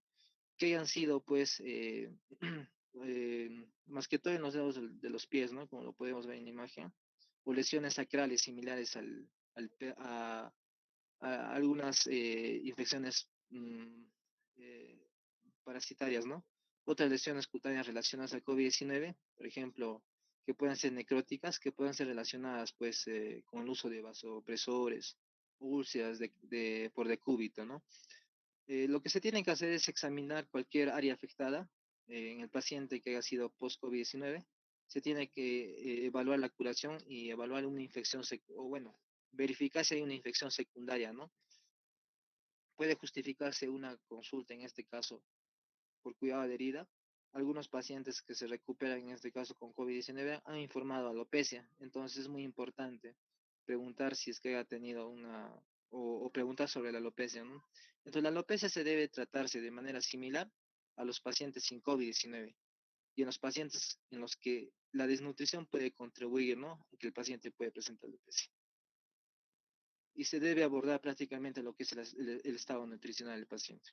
que hayan sido, pues, más que todo en los dedos de los pies, ¿no? Como lo podemos ver en la imagen, o lesiones sacrales similares a algunas infecciones eh, parasitarias, ¿no? Otras lesiones cutáneas relacionadas al COVID-19, por ejemplo, que puedan ser necróticas, que puedan ser relacionadas, pues, con el uso de vasopresores, úlceras por decúbito, ¿no? Lo que se tiene que hacer es examinar cualquier área afectada en el paciente que haya sido post-COVID-19. Se tiene que evaluar la curación y evaluar una infección, o bueno, verificar si hay una infección secundaria, ¿no? Puede justificarse una consulta, en este caso, por cuidado de herida. Algunos pacientes que se recuperan, en este caso con COVID-19, han informado alopecia. Entonces es muy importante preguntar si es que ha tenido o preguntar sobre la alopecia, ¿no? Entonces la alopecia se debe tratarse de manera similar a los pacientes sin COVID-19 y en los pacientes en los que la desnutrición puede contribuir, ¿no? A que el paciente puede presentar alopecia. Y se debe abordar prácticamente lo que es el estado nutricional del paciente.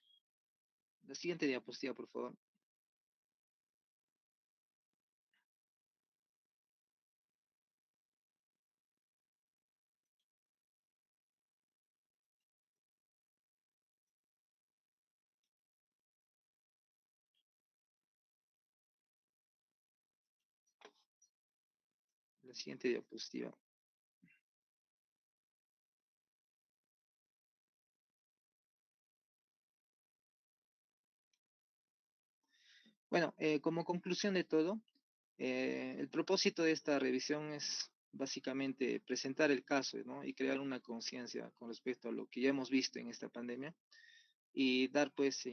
La siguiente diapositiva, por favor. La siguiente diapositiva. Bueno, como conclusión de todo, el propósito de esta revisión es básicamente presentar el caso, ¿no? Y crear una conciencia con respecto a lo que ya hemos visto en esta pandemia y dar pues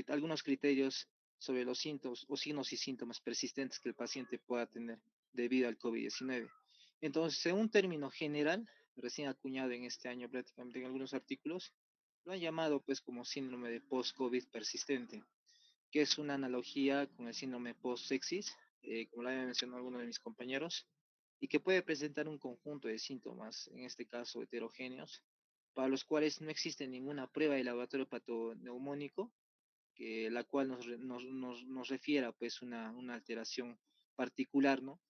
algunos criterios sobre los síntomas o signos y síntomas persistentes que el paciente pueda tener debido al COVID-19. Entonces, en un término general, recién acuñado en este año prácticamente en algunos artículos, lo han llamado pues como síndrome de post-COVID persistente, que es una analogía con el síndrome post-sepsis, como lo había mencionado alguno de mis compañeros, y que puede presentar un conjunto de síntomas, en este caso heterogéneos, para los cuales no existe ninguna prueba de laboratorio patoneumónico, la cual nos refiera pues una alteración particular, ¿no?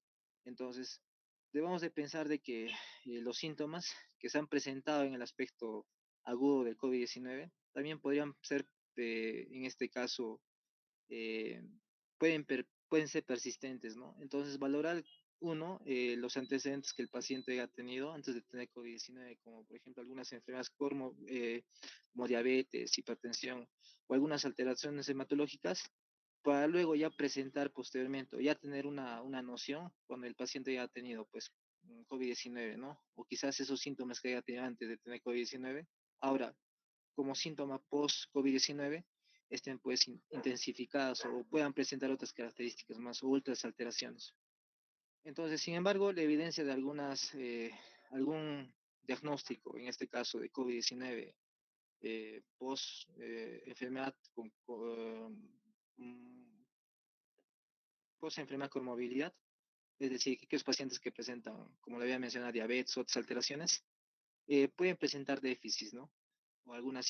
Entonces, debemos de pensar de que los síntomas que se han presentado en el aspecto agudo del COVID-19, también podrían ser, en este caso, eh, pueden ser persistentes, ¿no? Entonces, valorar uno, los antecedentes que el paciente haya tenido antes de tener COVID-19, como por ejemplo algunas enfermedades como diabetes, hipertensión o algunas alteraciones hematológicas, para luego ya presentar posteriormente, o ya tener una noción cuando el paciente ya ha tenido pues COVID-19, ¿no? O quizás esos síntomas que haya tenido antes de tener COVID-19. Ahora, como síntoma post-COVID-19 estén pues intensificadas o puedan presentar otras características más o otras alteraciones. Entonces, sin embargo, la evidencia de algún diagnóstico, en este caso de COVID-19, post-enfermedad post-enfermedad con movilidad, es decir, que aquellos pacientes que presentan, como le había mencionado, diabetes o otras alteraciones, pueden presentar déficits, ¿no? O algunas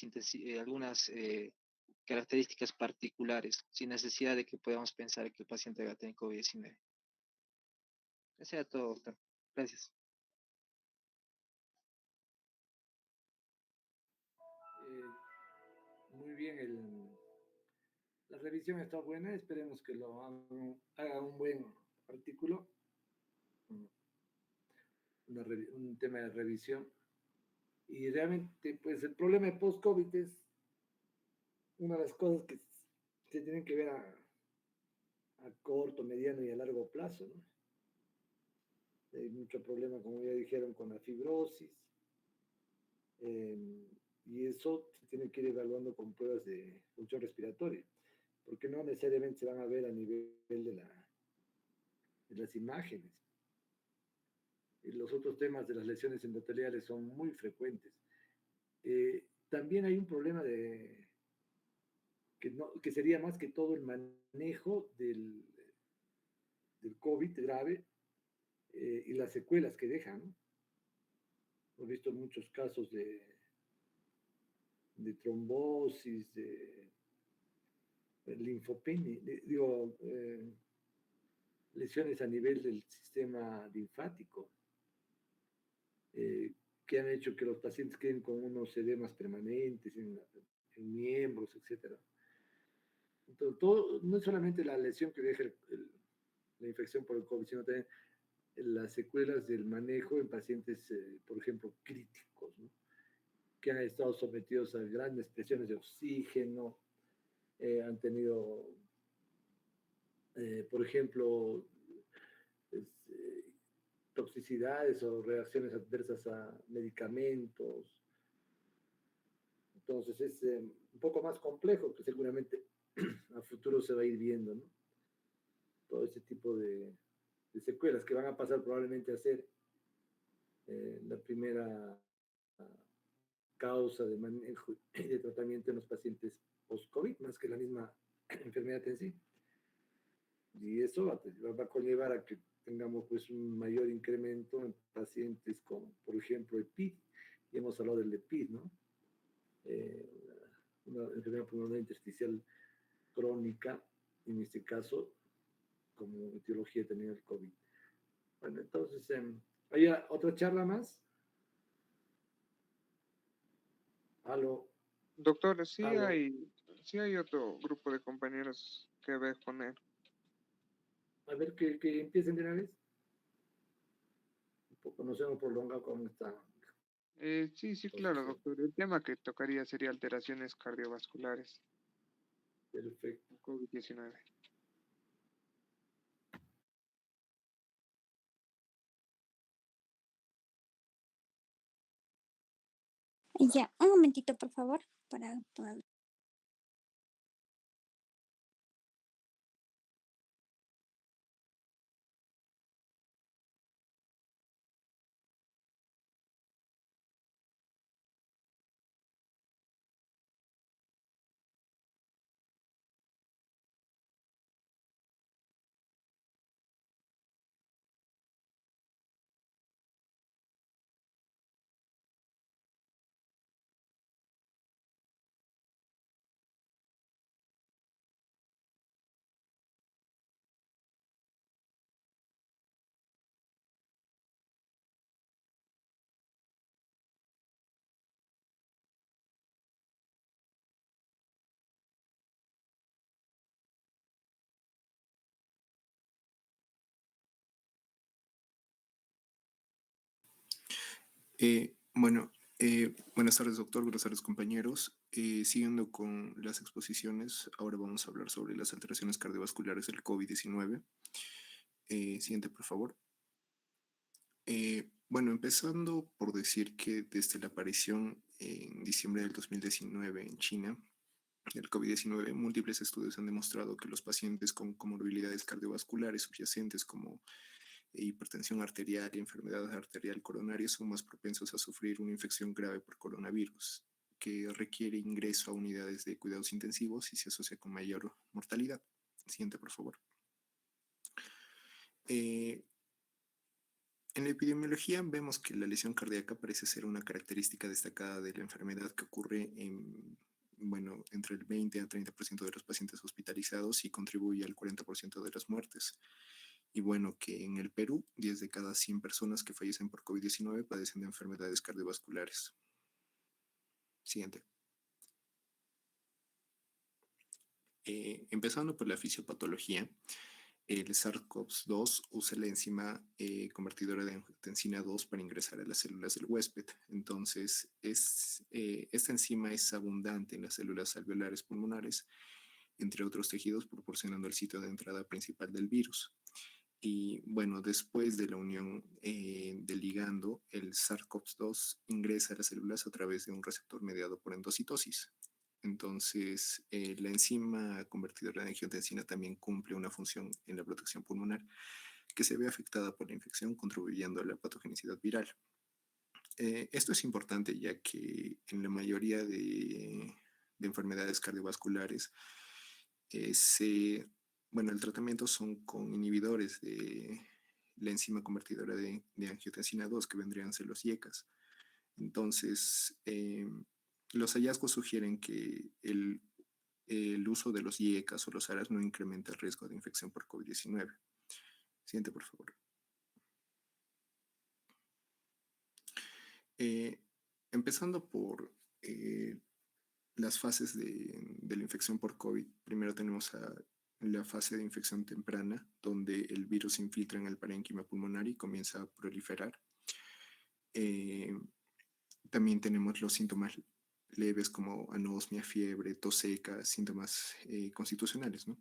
características particulares, sin necesidad de que podamos pensar que el paciente va a tener COVID-19. Eso era todo, doctor. Gracias. Muy bien, la revisión está buena, esperemos que haga un buen artículo, un tema de revisión. Y realmente, pues el problema de post-COVID es una de las cosas que se tienen que ver a corto, mediano y a largo plazo, ¿no? Hay mucho problema, como ya dijeron, con la fibrosis, eh, y eso se tiene que ir evaluando con pruebas de función respiratoria, porque no necesariamente se van a ver a nivel de las imágenes. Y los otros temas de las lesiones endoteliales son muy frecuentes. También hay un problema que sería más que todo el manejo del COVID grave, y las secuelas que dejan, ¿no? Hemos visto muchos casos de trombosis, de linfopenia, lesiones a nivel del sistema linfático, eh, que han hecho que los pacientes queden con unos edemas permanentes en miembros, etcétera. Entonces, no es solamente la lesión que deja la infección por el COVID, sino también las secuelas del manejo en pacientes, por ejemplo, críticos, ¿no? Que han estado sometidos a grandes presiones de oxígeno, han tenido, por ejemplo, pues, toxicidades o reacciones adversas a medicamentos. Entonces es un poco más complejo, que seguramente a futuro se va a ir viendo, ¿no? Todo ese tipo de secuelas que van a pasar probablemente a ser la primera causa de manejo y de tratamiento en los pacientes post-COVID, más que la misma enfermedad en sí. Y eso va a conllevar a que tengamos pues un mayor incremento en pacientes con, por ejemplo, EPID, y hemos hablado del EPID, ¿no? Una enfermedad pulmonar intersticial crónica, en este caso, como etiología también el COVID. Bueno, entonces, ¿hay otra charla más? Aló, Doctor, aló. sí hay otro grupo de compañeros que va a exponer. A ver, que empiecen de una vez. Un poco nos hemos prolongado con esta Sí, claro, posición. doctor. El tema que tocaría sería alteraciones cardiovasculares, Perfecto. COVID-19. Ya, un momentito, por favor, para Bueno, buenas tardes, doctor. Buenas tardes, compañeros. Siguiendo con las exposiciones, ahora vamos a hablar sobre las alteraciones cardiovasculares del COVID-19. Siguiente, por favor. Bueno, empezando por decir que desde la aparición en diciembre del 2019 en China, del COVID-19, múltiples estudios han demostrado que los pacientes con comorbilidades cardiovasculares subyacentes como hipertensión arterial y enfermedad arterial coronaria son más propensos a sufrir una infección grave por coronavirus, que requiere ingreso a unidades de cuidados intensivos y se asocia con mayor mortalidad. Siguiente, por favor. En la epidemiología vemos que la lesión cardíaca parece ser una característica destacada de la enfermedad que ocurre entre el 20 a 30% de los pacientes hospitalizados y contribuye al 40% de las muertes. Y bueno, que en el Perú, 10 de cada 100 personas que fallecen por COVID-19 padecen de enfermedades cardiovasculares. Siguiente. Empezando por la fisiopatología, el SARS-CoV-2 usa la enzima convertidora de angiotensina 2 para ingresar a las células del huésped. Entonces, esta enzima es abundante en las células alveolares pulmonares, entre otros tejidos, proporcionando el sitio de entrada principal del virus. Y bueno, después de la unión del ligando, el SARS-CoV-2 ingresa a las células a través de un receptor mediado por endocitosis. Entonces, la enzima convertidora de angiotensina también cumple una función en la protección pulmonar que se ve afectada por la infección, contribuyendo a la patogenicidad viral. Esto es importante ya que en la mayoría de enfermedades cardiovasculares el tratamiento son con inhibidores de la enzima convertidora de angiotensina 2, que vendrían a ser los IECAS. Entonces, los hallazgos sugieren que el uso de los IECAS o los ARAS no incrementa el riesgo de infección por COVID-19. Siguiente, por favor. Empezando por las fases de la infección por COVID, primero tenemos la fase de infección temprana, donde el virus se infiltra en el parénquima pulmonar y comienza a proliferar. También tenemos los síntomas leves como anosmia, fiebre, tos seca, síntomas constitucionales, ¿no?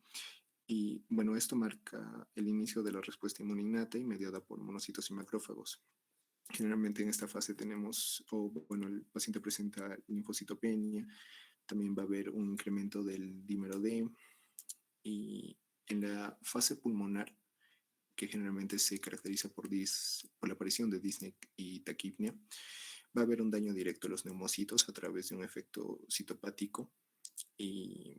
Y bueno, esto marca el inicio de la respuesta inmune innata y mediada por monocitos y macrófagos. Generalmente en esta fase el paciente presenta linfocitopenia, también va a haber un incremento del dímero D, y en la fase pulmonar, que generalmente se caracteriza por la aparición de disnea y taquipnia, va a haber un daño directo a los neumocitos a través de un efecto citopático y